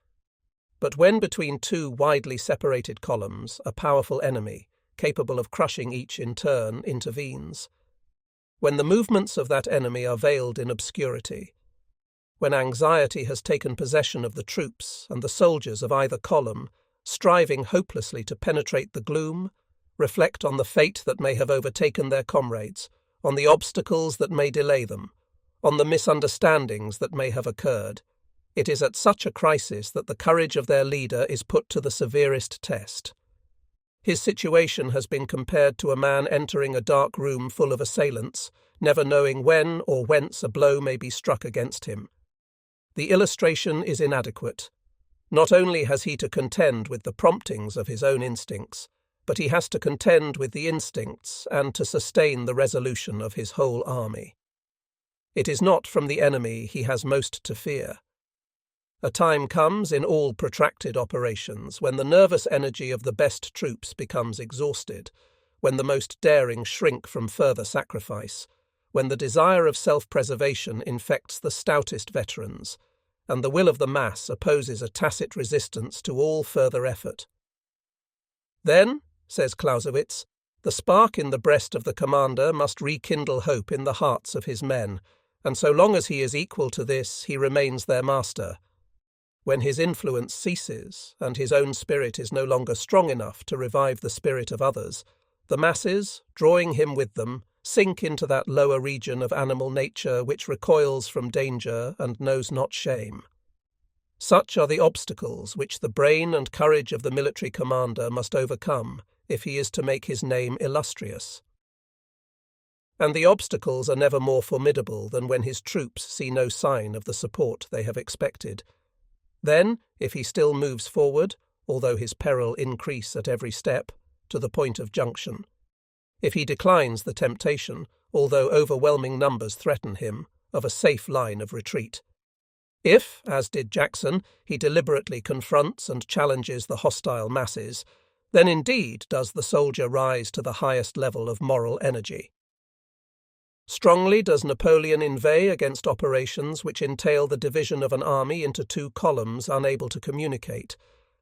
But when between two widely separated columns, a powerful enemy, capable of crushing each in turn, intervenes, when the movements of that enemy are veiled in obscurity, when anxiety has taken possession of the troops and the soldiers of either column, striving hopelessly to penetrate the gloom, reflect on the fate that may have overtaken their comrades, on the obstacles that may delay them, on the misunderstandings that may have occurred, it is at such a crisis that the courage of their leader is put to the severest test. His situation has been compared to a man entering a dark room full of assailants, never knowing when or whence a blow may be struck against him. The illustration is inadequate. Not only has he to contend with the promptings of his own instincts, but he has to contend with the instincts and to sustain the resolution of his whole army. It is not from the enemy he has most to fear. A time comes in all protracted operations when the nervous energy of the best troops becomes exhausted, when the most daring shrink from further sacrifice, when the desire of self-preservation infects the stoutest veterans, and the will of the mass opposes a tacit resistance to all further effort. Then, says Clausewitz, the spark in the breast of the commander must rekindle hope in the hearts of his men, and so long as he is equal to this, he remains their master. When his influence ceases, and his own spirit is no longer strong enough to revive the spirit of others, the masses, drawing him with them, sink into that lower region of animal nature which recoils from danger and knows not shame. Such are the obstacles which the brain and courage of the military commander must overcome if he is to make his name illustrious. And the obstacles are never more formidable than when his troops see no sign of the support they have expected. Then, if he still moves forward, although his peril increase at every step, to the point of junction, if he declines the temptation, although overwhelming numbers threaten him, of a safe line of retreat, if, as did Jackson, he deliberately confronts and challenges the hostile masses, then indeed does the soldier rise to the highest level of moral energy. Strongly does Napoleon inveigh against operations which entail the division of an army into two columns unable to communicate,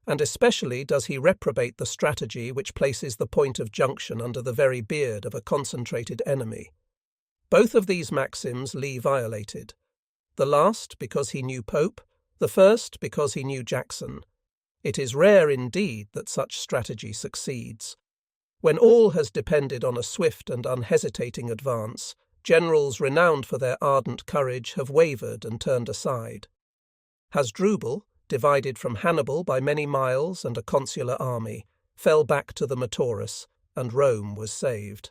and especially does he reprobate the strategy which places the point of junction under the very beard of a concentrated enemy. Both of these maxims Lee violated. The last because he knew Pope, the first because he knew Jackson. It is rare indeed that such strategy succeeds. When all has depended on a swift and unhesitating advance, generals renowned for their ardent courage have wavered and turned aside. Hasdrubal, divided from Hannibal by many miles and a consular army, fell back to the Metaurus, and Rome was saved.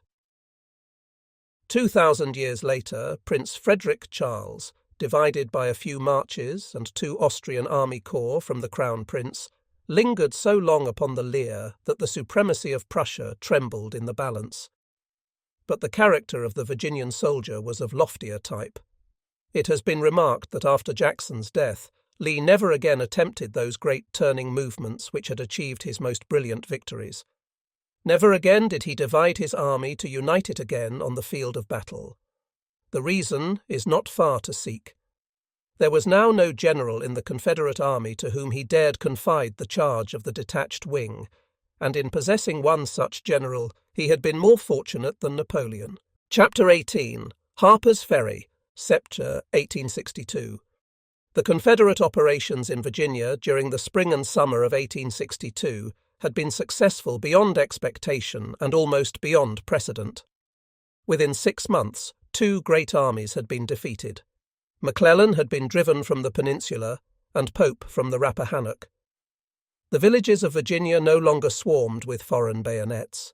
2,000 years later, Prince Frederick Charles, divided by a few marches and 2 Austrian army corps from the Crown Prince, lingered so long upon the Lear that the supremacy of Prussia trembled in the balance. But the character of the Virginian soldier was of loftier type. It has been remarked that after Jackson's death, Lee never again attempted those great turning movements which had achieved his most brilliant victories. Never again did he divide his army to unite it again on the field of battle. The reason is not far to seek. There was now no general in the Confederate army to whom he dared confide the charge of the detached wing, and in possessing one such general he had been more fortunate than Napoleon. Chapter 18. Harper's Ferry, September 1862. The Confederate operations in Virginia during the spring and summer of 1862 had been successful beyond expectation and almost beyond precedent. Within 6 months, 2 great armies had been defeated. McClellan had been driven from the peninsula, and Pope from the Rappahannock. The villages of Virginia no longer swarmed with foreign bayonets.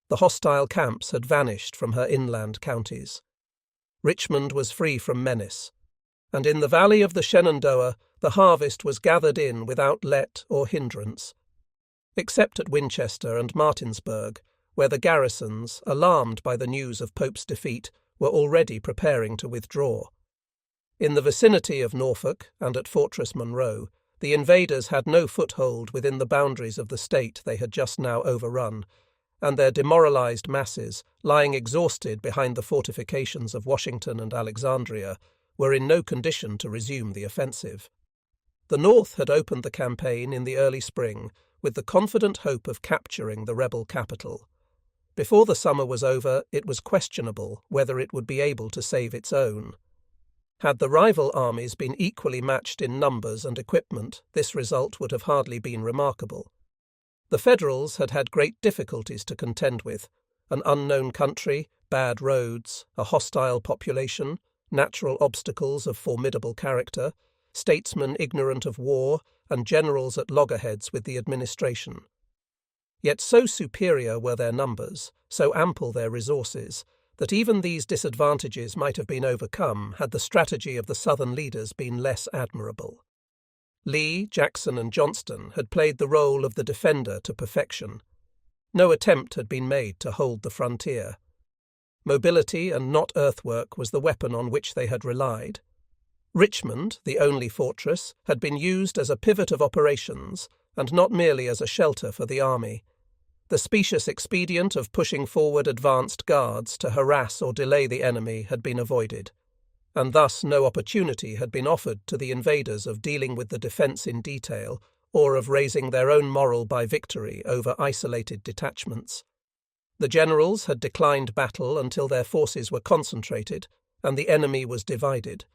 The hostile camps had vanished from her inland counties. Richmond was free from menace, and in the valley of the Shenandoah the harvest was gathered in without let or hindrance, except at Winchester and Martinsburg, where the garrisons, alarmed by the news of Pope's defeat, were already preparing to withdraw. In the vicinity of Norfolk and at Fortress Monroe, the invaders had no foothold within the boundaries of the state they had just now overrun, and their demoralized masses, lying exhausted behind the fortifications of Washington and Alexandria, were in no condition to resume the offensive. The North had opened the campaign in the early spring with the confident hope of capturing the rebel capital. Before the summer was over, it was questionable whether it would be able to save its own. Had the rival armies been equally matched in numbers and equipment, this result would have hardly been remarkable. The Federals had had great difficulties to contend with: an unknown country, bad roads, a hostile population, natural obstacles of formidable character, statesmen ignorant of war, and generals at loggerheads with the administration. Yet so superior were their numbers, so ample their resources, that even these disadvantages might have been overcome had the strategy of the Southern leaders been less admirable. Lee, Jackson, and Johnston had played the role of the defender to perfection. No attempt had been made to hold the frontier. Mobility and not earthwork was the weapon on which they had relied. Richmond, the only fortress, had been used as a pivot of operations, and not merely as a shelter for the army. The specious expedient of pushing forward advanced guards to harass or delay the enemy had been avoided, and thus no opportunity had been offered to the invaders of dealing with the defence in detail, or of raising their own moral by victory over isolated detachments. The generals had declined battle until their forces were concentrated, and the enemy was divided.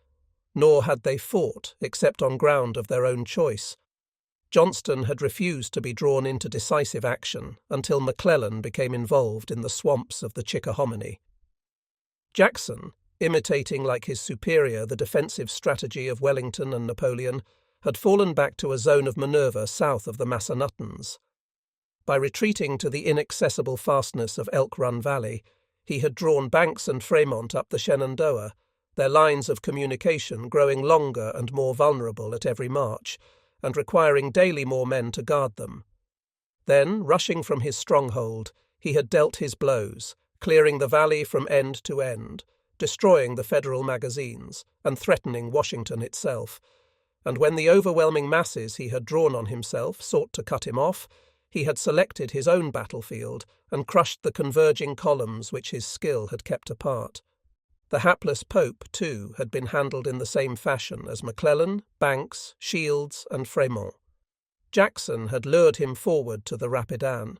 Nor had they fought, except on ground of their own choice. Johnston had refused to be drawn into decisive action until McClellan became involved in the swamps of the Chickahominy. Jackson, imitating like his superior the defensive strategy of Wellington and Napoleon, had fallen back to a zone of manoeuvre south of the Massanuttons. By retreating to the inaccessible fastness of Elk Run Valley, he had drawn Banks and Fremont up the Shenandoah, their lines of communication growing longer and more vulnerable at every march, and requiring daily more men to guard them. Then, rushing from his stronghold, he had dealt his blows, clearing the valley from end to end, destroying the Federal magazines, and threatening Washington itself. And when the overwhelming masses he had drawn on himself sought to cut him off, he had selected his own battlefield and crushed the converging columns which his skill had kept apart. The hapless Pope, too, had been handled in the same fashion as McClellan, Banks, Shields, and Fremont. Jackson had lured him forward to the Rapidan,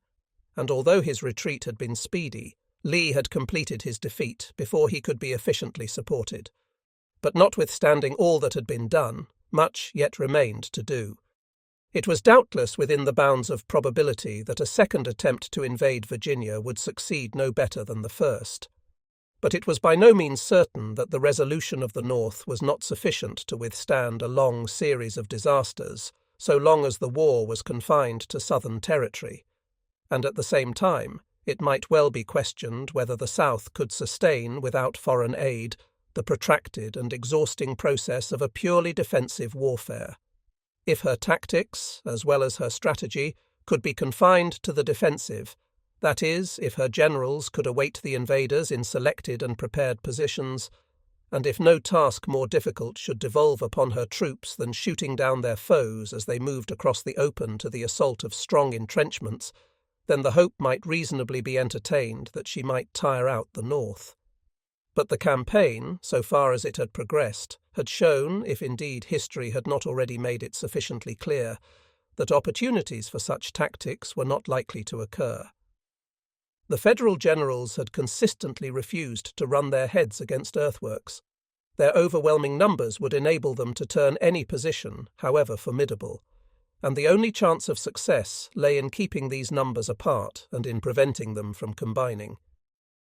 and although his retreat had been speedy, Lee had completed his defeat before he could be efficiently supported. But notwithstanding all that had been done, much yet remained to do. It was doubtless within the bounds of probability that a second attempt to invade Virginia would succeed no better than the first. But it was by no means certain that the resolution of the North was not sufficient to withstand a long series of disasters, so long as the war was confined to southern territory. And at the same time, it might well be questioned whether the South could sustain, without foreign aid, the protracted and exhausting process of a purely defensive warfare. If her tactics, as well as her strategy, could be confined to the defensive, that is, if her generals could await the invaders in selected and prepared positions, and if no task more difficult should devolve upon her troops than shooting down their foes as they moved across the open to the assault of strong entrenchments, then the hope might reasonably be entertained that she might tire out the North. But the campaign, so far as it had progressed, had shown, if indeed history had not already made it sufficiently clear, that opportunities for such tactics were not likely to occur. The Federal generals had consistently refused to run their heads against earthworks. Their overwhelming numbers would enable them to turn any position, however formidable, and the only chance of success lay in keeping these numbers apart and in preventing them from combining.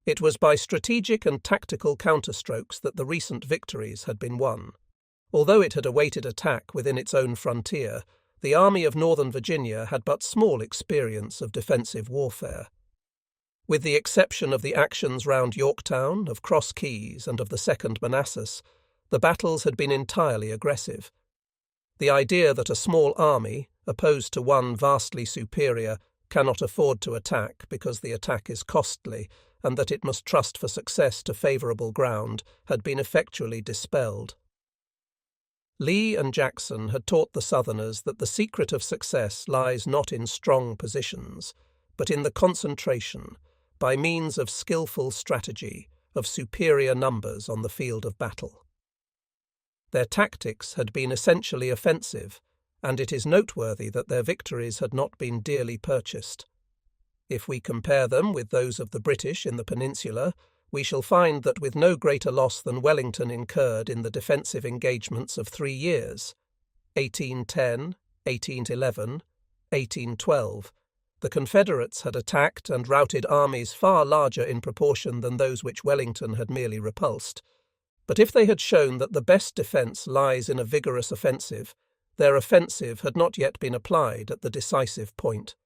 It was by strategic and tactical counterstrokes that the recent victories had been won. Although it had awaited attack within its own frontier, the Army of Northern Virginia had but small experience of defensive warfare. With the exception of the actions round Yorktown, of Cross Keys, and of the Second Manassas, the battles had been entirely aggressive. The idea that a small army, opposed to one vastly superior, cannot afford to attack because the attack is costly, and that it must trust for success to favourable ground, had been effectually dispelled. Lee and Jackson had taught the Southerners that the secret of success lies not in strong positions, but in the concentration, by means of skilful strategy, of superior numbers on the field of battle. Their tactics had been essentially offensive, and it is noteworthy that their victories had not been dearly purchased. If we compare them with those of the British in the peninsula, we shall find that with no greater loss than Wellington incurred in the defensive engagements of 3 years, 1810, 1811, 1812, the Confederates had attacked and routed armies far larger in proportion than those which Wellington had merely repulsed. But if they had shown that the best defence lies in a vigorous offensive, their offensive had not yet been applied at the decisive point.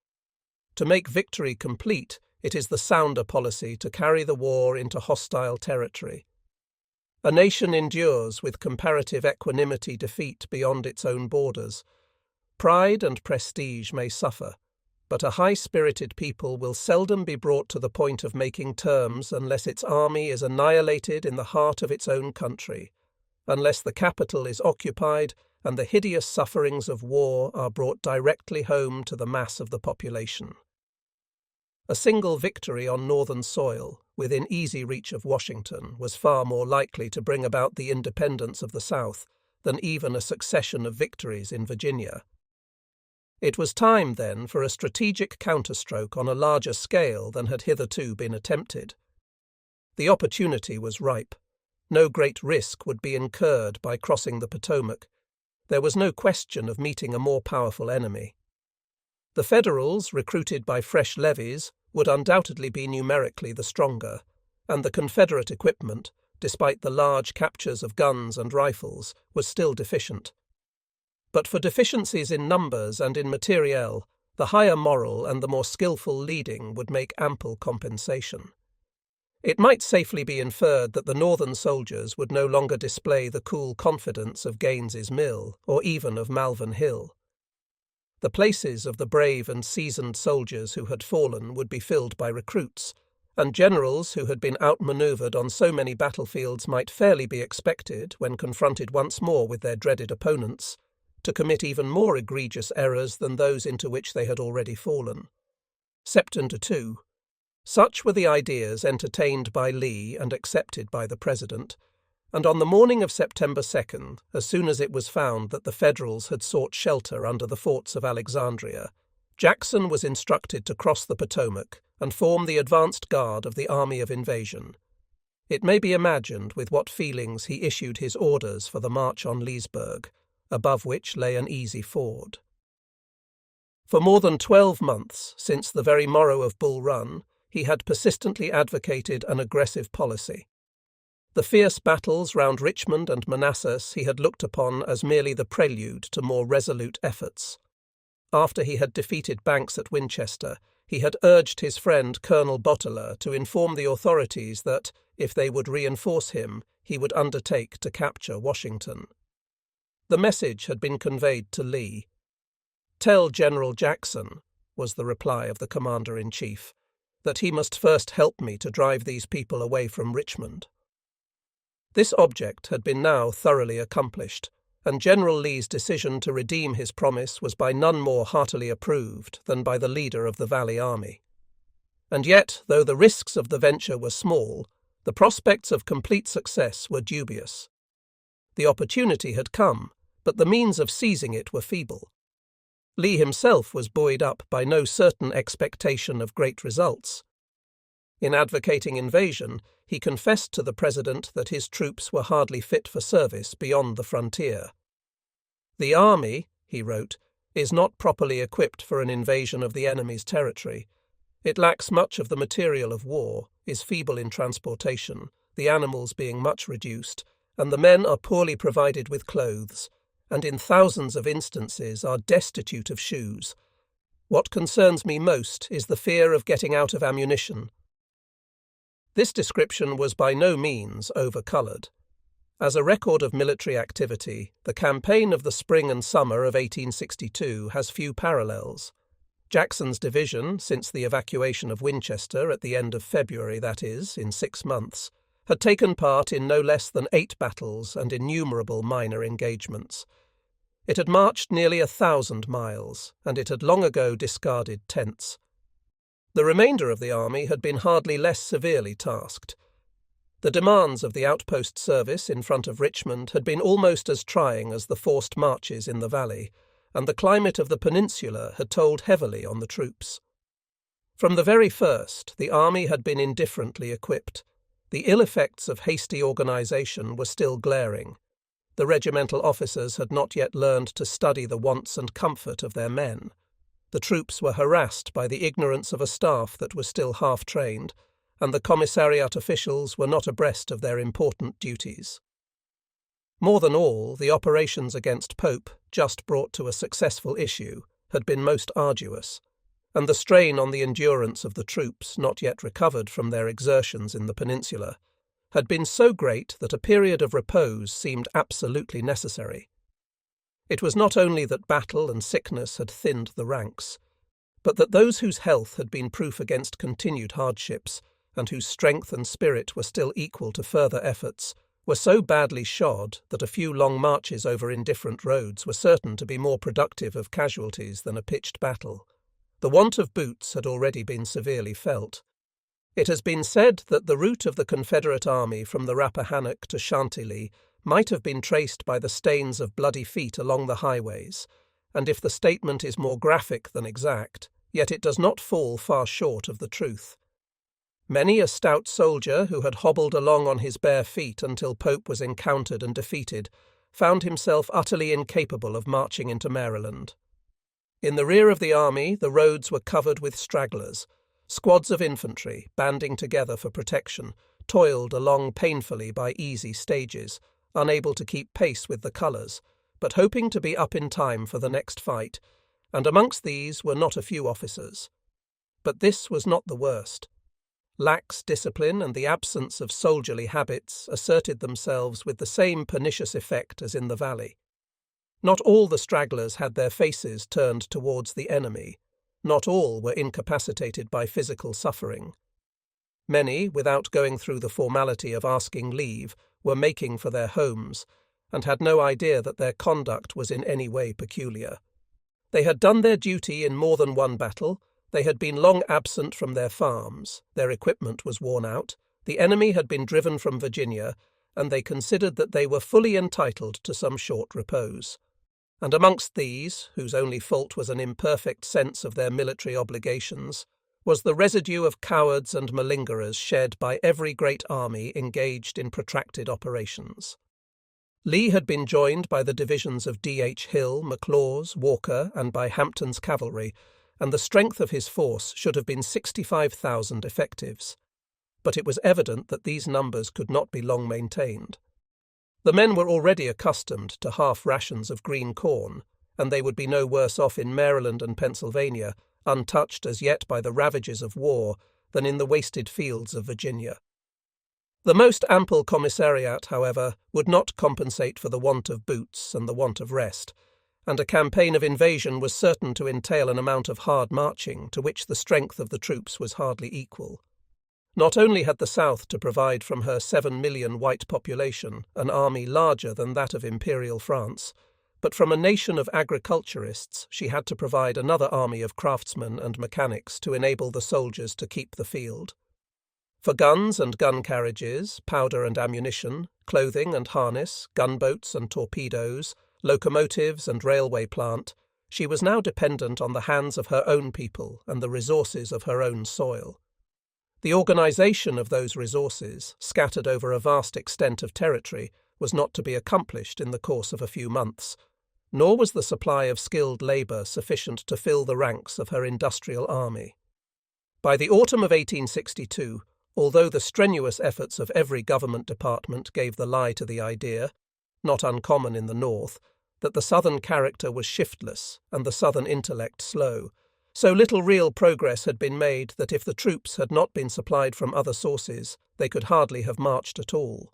To make victory complete, it is the sounder policy to carry the war into hostile territory. A nation endures with comparative equanimity defeat beyond its own borders. Pride and prestige may suffer, but a high-spirited people will seldom be brought to the point of making terms unless its army is annihilated in the heart of its own country, unless the capital is occupied and the hideous sufferings of war are brought directly home to the mass of the population. A single victory on northern soil, within easy reach of Washington, was far more likely to bring about the independence of the South than even a succession of victories in Virginia. It was time, then, for a strategic counterstroke on a larger scale than had hitherto been attempted. The opportunity was ripe. No great risk would be incurred by crossing the Potomac. There was no question of meeting a more powerful enemy. The Federals, recruited by fresh levies, would undoubtedly be numerically the stronger, and the Confederate equipment, despite the large captures of guns and rifles, was still deficient. But for deficiencies in numbers and in materiel, the higher moral and the more skillful leading would make ample compensation. It might safely be inferred that the northern soldiers would no longer display the cool confidence of Gaines's Mill or even of Malvern Hill. The places of the brave and seasoned soldiers who had fallen would be filled by recruits, and generals who had been outmanoeuvred on so many battlefields might fairly be expected, when confronted once more with their dreaded opponents, to commit even more egregious errors than those into which they had already fallen. September 2. Such were the ideas entertained by Lee and accepted by the President, and on the morning of September 2nd, as soon as it was found that the Federals had sought shelter under the forts of Alexandria, Jackson was instructed to cross the Potomac and form the advanced guard of the Army of Invasion. It may be imagined with what feelings he issued his orders for the march on Leesburg, above which lay an easy ford. For more than 12 months, since the very morrow of Bull Run, he had persistently advocated an aggressive policy. The fierce battles round Richmond and Manassas he had looked upon as merely the prelude to more resolute efforts. After he had defeated Banks at Winchester, he had urged his friend Colonel Boteler to inform the authorities that, if they would reinforce him, he would undertake to capture Washington. The message had been conveyed to Lee. "Tell General Jackson," was the reply of the Commander-in-Chief, "that he must first help me to drive these people away from Richmond." This object had been now thoroughly accomplished, and General Lee's decision to redeem his promise was by none more heartily approved than by the leader of the Valley Army. And yet, though the risks of the venture were small, the prospects of complete success were dubious. The opportunity had come, but the means of seizing it were feeble. Lee himself was buoyed up by no certain expectation of great results. In advocating invasion, he confessed to the President that his troops were hardly fit for service beyond the frontier. "The army," he wrote, "is not properly equipped for an invasion of the enemy's territory. It lacks much of the material of war, is feeble in transportation, the animals being much reduced, and the men are poorly provided with clothes, and in thousands of instances are destitute of shoes. What concerns me most is the fear of getting out of ammunition." This description was by no means over-coloured. As a record of military activity, the campaign of the spring and summer of 1862 has few parallels. Jackson's division, since the evacuation of Winchester at the end of February, that is, in 6 months, had taken part in no less than 8 battles and innumerable minor engagements. It had marched nearly 1,000 miles, and it had long ago discarded tents. The remainder of the army had been hardly less severely tasked. The demands of the outpost service in front of Richmond had been almost as trying as the forced marches in the valley, and the climate of the peninsula had told heavily on the troops. From the very first, the army had been indifferently equipped. The ill effects of hasty organisation were still glaring. The regimental officers had not yet learned to study the wants and comfort of their men. The troops were harassed by the ignorance of a staff that was still half-trained, and the commissariat officials were not abreast of their important duties. More than all, the operations against Pope, just brought to a successful issue, had been most arduous, and the strain on the endurance of the troops, not yet recovered from their exertions in the peninsula, had been so great that a period of repose seemed absolutely necessary. It was not only that battle and sickness had thinned the ranks, but that those whose health had been proof against continued hardships, and whose strength and spirit were still equal to further efforts, were so badly shod that a few long marches over indifferent roads were certain to be more productive of casualties than a pitched battle. The want of boots had already been severely felt. It has been said that the route of the Confederate army from the Rappahannock to Chantilly might have been traced by the stains of bloody feet along the highways, and if the statement is more graphic than exact, yet it does not fall far short of the truth. Many a stout soldier who had hobbled along on his bare feet until Pope was encountered and defeated found himself utterly incapable of marching into Maryland. In the rear of the army, the roads were covered with stragglers. Squads of infantry, banding together for protection, toiled along painfully by easy stages, unable to keep pace with the colours, but hoping to be up in time for the next fight, and amongst these were not a few officers. But this was not the worst. Lax discipline and the absence of soldierly habits asserted themselves with the same pernicious effect as in the valley. Not all the stragglers had their faces turned towards the enemy. Not all were incapacitated by physical suffering. Many, without going through the formality of asking leave, were making for their homes, and had no idea that their conduct was in any way peculiar. They had done their duty in more than one battle. They had been long absent from their farms, their equipment was worn out, the enemy had been driven from Virginia, and they considered that they were fully entitled to some short repose. And amongst these, whose only fault was an imperfect sense of their military obligations, was the residue of cowards and malingerers shed by every great army engaged in protracted operations. Lee had been joined by the divisions of D.H. Hill, McLaws, Walker, and by Hampton's cavalry, and the strength of his force should have been 65,000 effectives. But it was evident that these numbers could not be long maintained. The men were already accustomed to half rations of green corn, and they would be no worse off in Maryland and Pennsylvania, untouched as yet by the ravages of war, than in the wasted fields of Virginia. The most ample commissariat, however, would not compensate for the want of boots and the want of rest, and a campaign of invasion was certain to entail an amount of hard marching to which the strength of the troops was hardly equal. Not only had the South to provide from her 7 million white population an army larger than that of Imperial France, but from a nation of agriculturists she had to provide another army of craftsmen and mechanics to enable the soldiers to keep the field. For guns and gun carriages, powder and ammunition, clothing and harness, gunboats and torpedoes, locomotives and railway plant, she was now dependent on the hands of her own people and the resources of her own soil. The organisation of those resources, scattered over a vast extent of territory, was not to be accomplished in the course of a few months, nor was the supply of skilled labour sufficient to fill the ranks of her industrial army. By the autumn of 1862, although the strenuous efforts of every government department gave the lie to the idea, not uncommon in the North, that the Southern character was shiftless and the Southern intellect slow, so little real progress had been made that if the troops had not been supplied from other sources, they could hardly have marched at all.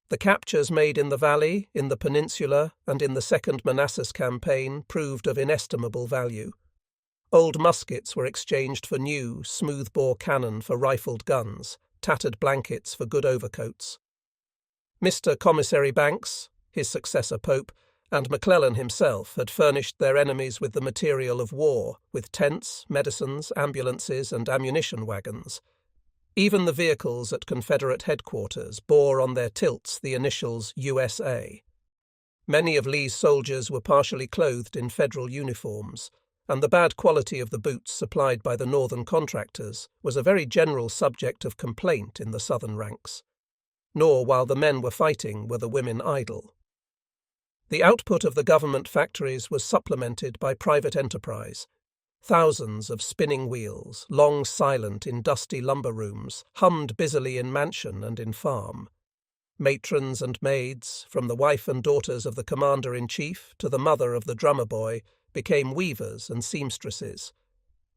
The captures made in the Valley, in the Peninsula, and in the Second Manassas campaign proved of inestimable value. Old muskets were exchanged for new, smooth-bore cannon for rifled guns, tattered blankets for good overcoats. Mr. Commissary Banks, his successor Pope, and McClellan himself had furnished their enemies with the material of war, with tents, medicines, ambulances, and ammunition wagons. Even the vehicles at Confederate headquarters bore on their tilts the initials USA. Many of Lee's soldiers were partially clothed in Federal uniforms, and the bad quality of the boots supplied by the Northern contractors was a very general subject of complaint in the Southern ranks. Nor, while the men were fighting, were the women idle. The output of the government factories was supplemented by private enterprise. Thousands of spinning wheels, long silent in dusty lumber rooms, hummed busily in mansion and in farm. Matrons and maids, from the wife and daughters of the commander-in-chief to the mother of the drummer boy, became weavers and seamstresses.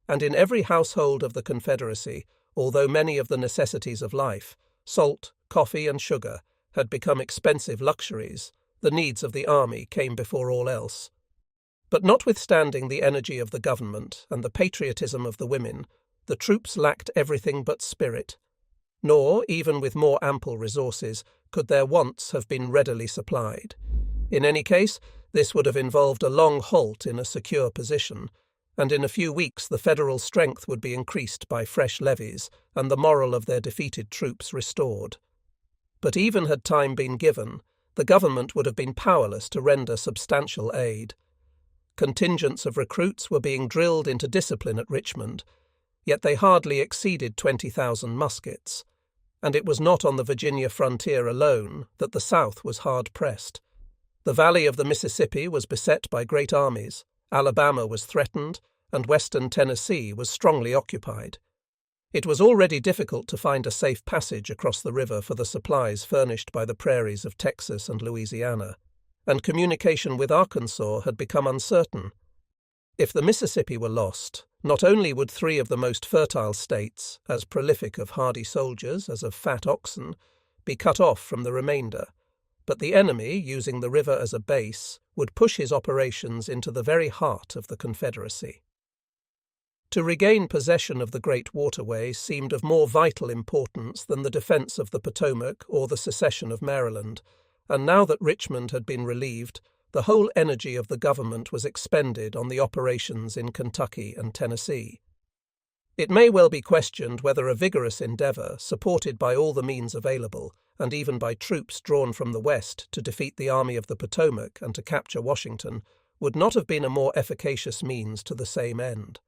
And in every household of the Confederacy, although many of the necessities of life, salt, coffee and sugar, had become expensive luxuries, the needs of the army came before all else. But notwithstanding the energy of the government and the patriotism of the women, the troops lacked everything but spirit. Nor, even with more ample resources, could their wants have been readily supplied. In any case, this would have involved a long halt in a secure position, and in a few weeks the Federal strength would be increased by fresh levies and the morale of their defeated troops restored. But even had time been given, the government would have been powerless to render substantial aid. Contingents of recruits were being drilled into discipline at Richmond, yet they hardly exceeded 20,000 muskets, and it was not on the Virginia frontier alone that the South was hard-pressed. The valley of the Mississippi was beset by great armies, Alabama was threatened, and western Tennessee was strongly occupied. It was already difficult to find a safe passage across the river for the supplies furnished by the prairies of Texas and Louisiana, and communication with Arkansas had become uncertain. If the Mississippi were lost, not only would three of the most fertile states, as prolific of hardy soldiers as of fat oxen, be cut off from the remainder, but the enemy, using the river as a base, would push his operations into the very heart of the Confederacy. To regain possession of the great waterway seemed of more vital importance than the defence of the Potomac or the secession of Maryland, and now that Richmond had been relieved, the whole energy of the government was expended on the operations in Kentucky and Tennessee. It may well be questioned whether a vigorous endeavour, supported by all the means available, and even by troops drawn from the West to defeat the Army of the Potomac and to capture Washington, would not have been a more efficacious means to the same end.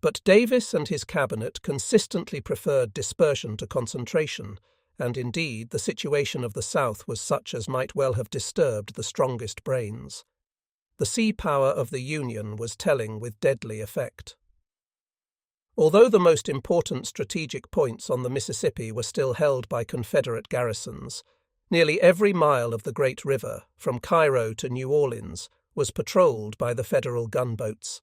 But Davis and his cabinet consistently preferred dispersion to concentration, and indeed the situation of the South was such as might well have disturbed the strongest brains. The sea power of the Union was telling with deadly effect. Although the most important strategic points on the Mississippi were still held by Confederate garrisons, nearly every mile of the great river, from Cairo to New Orleans, was patrolled by the Federal gunboats,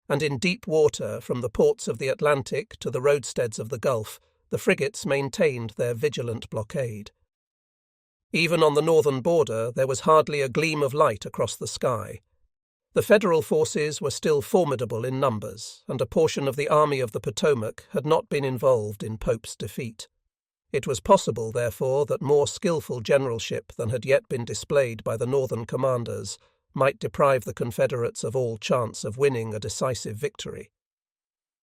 and in deep water from the ports of the Atlantic to the roadsteads of the Gulf, the frigates maintained their vigilant blockade. Even on the northern border there was hardly a gleam of light across the sky. The Federal forces were still formidable in numbers, and a portion of the Army of the Potomac had not been involved in Pope's defeat. It was possible, therefore, that more skilful generalship than had yet been displayed by the northern commanders might deprive the Confederates of all chance of winning a decisive victory.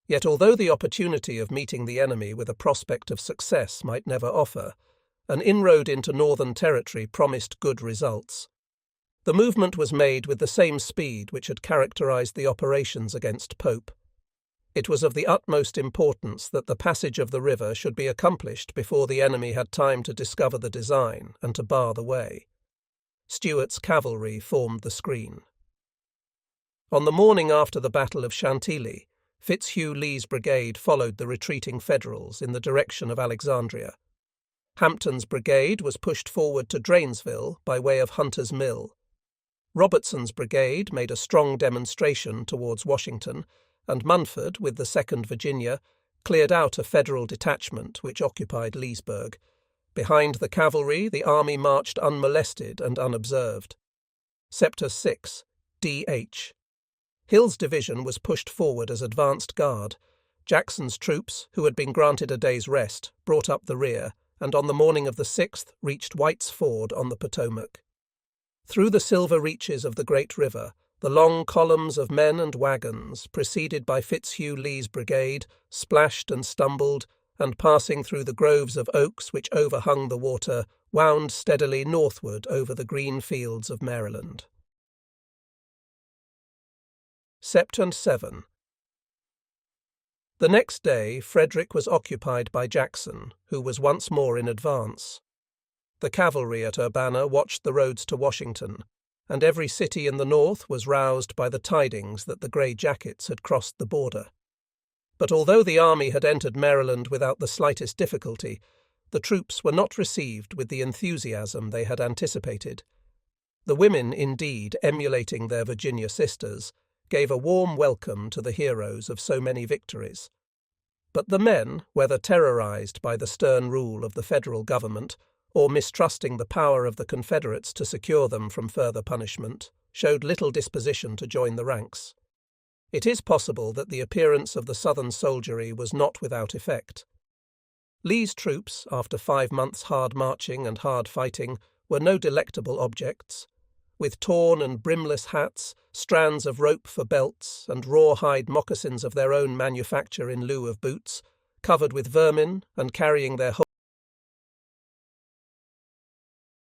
Yet although the opportunity of meeting the enemy with a prospect of success might never offer, an inroad into northern territory promised good results. The movement was made with the same speed which had characterized the operations against Pope. It was of the utmost importance that the passage of the river should be accomplished before the enemy had time to discover the design and to bar the way. Stuart's cavalry formed the screen. On the morning after the Battle of Chantilly, Fitzhugh Lee's brigade followed the retreating Federals in the direction of Alexandria. Hampton's brigade was pushed forward to Drainesville by way of Hunter's Mill. Robertson's brigade made a strong demonstration towards Washington, and Munford, with the 2nd Virginia, cleared out a Federal detachment which occupied Leesburg. Behind the cavalry, the army marched unmolested and unobserved. Sector 6, D.H. Hill's division was pushed forward as advanced guard. Jackson's troops, who had been granted a day's rest, brought up the rear, and on the morning of the 6th reached White's Ford on the Potomac. Through the silver reaches of the great river, the long columns of men and wagons, preceded by Fitzhugh Lee's brigade, splashed and stumbled, and passing through the groves of oaks which overhung the water, wound steadily northward over the green fields of Maryland. Sept. 7. The next day, Frederick was occupied by Jackson, who was once more in advance. The cavalry at Urbana watched the roads to Washington, and every city in the north was roused by the tidings that the Grey Jackets had crossed the border. But although the army had entered Maryland without the slightest difficulty, the troops were not received with the enthusiasm they had anticipated. The women, indeed, emulating their Virginia sisters, gave a warm welcome to the heroes of so many victories. But the men, whether terrorized by the stern rule of the federal government or mistrusting the power of the Confederates to secure them from further punishment, showed little disposition to join the ranks. It is possible that the appearance of the Southern soldiery was not without effect. Lee's troops, after 5 months' hard marching and hard fighting, were no delectable objects. With torn and brimless hats, strands of rope for belts, and rawhide moccasins of their own manufacture in lieu of boots, covered with vermin and carrying their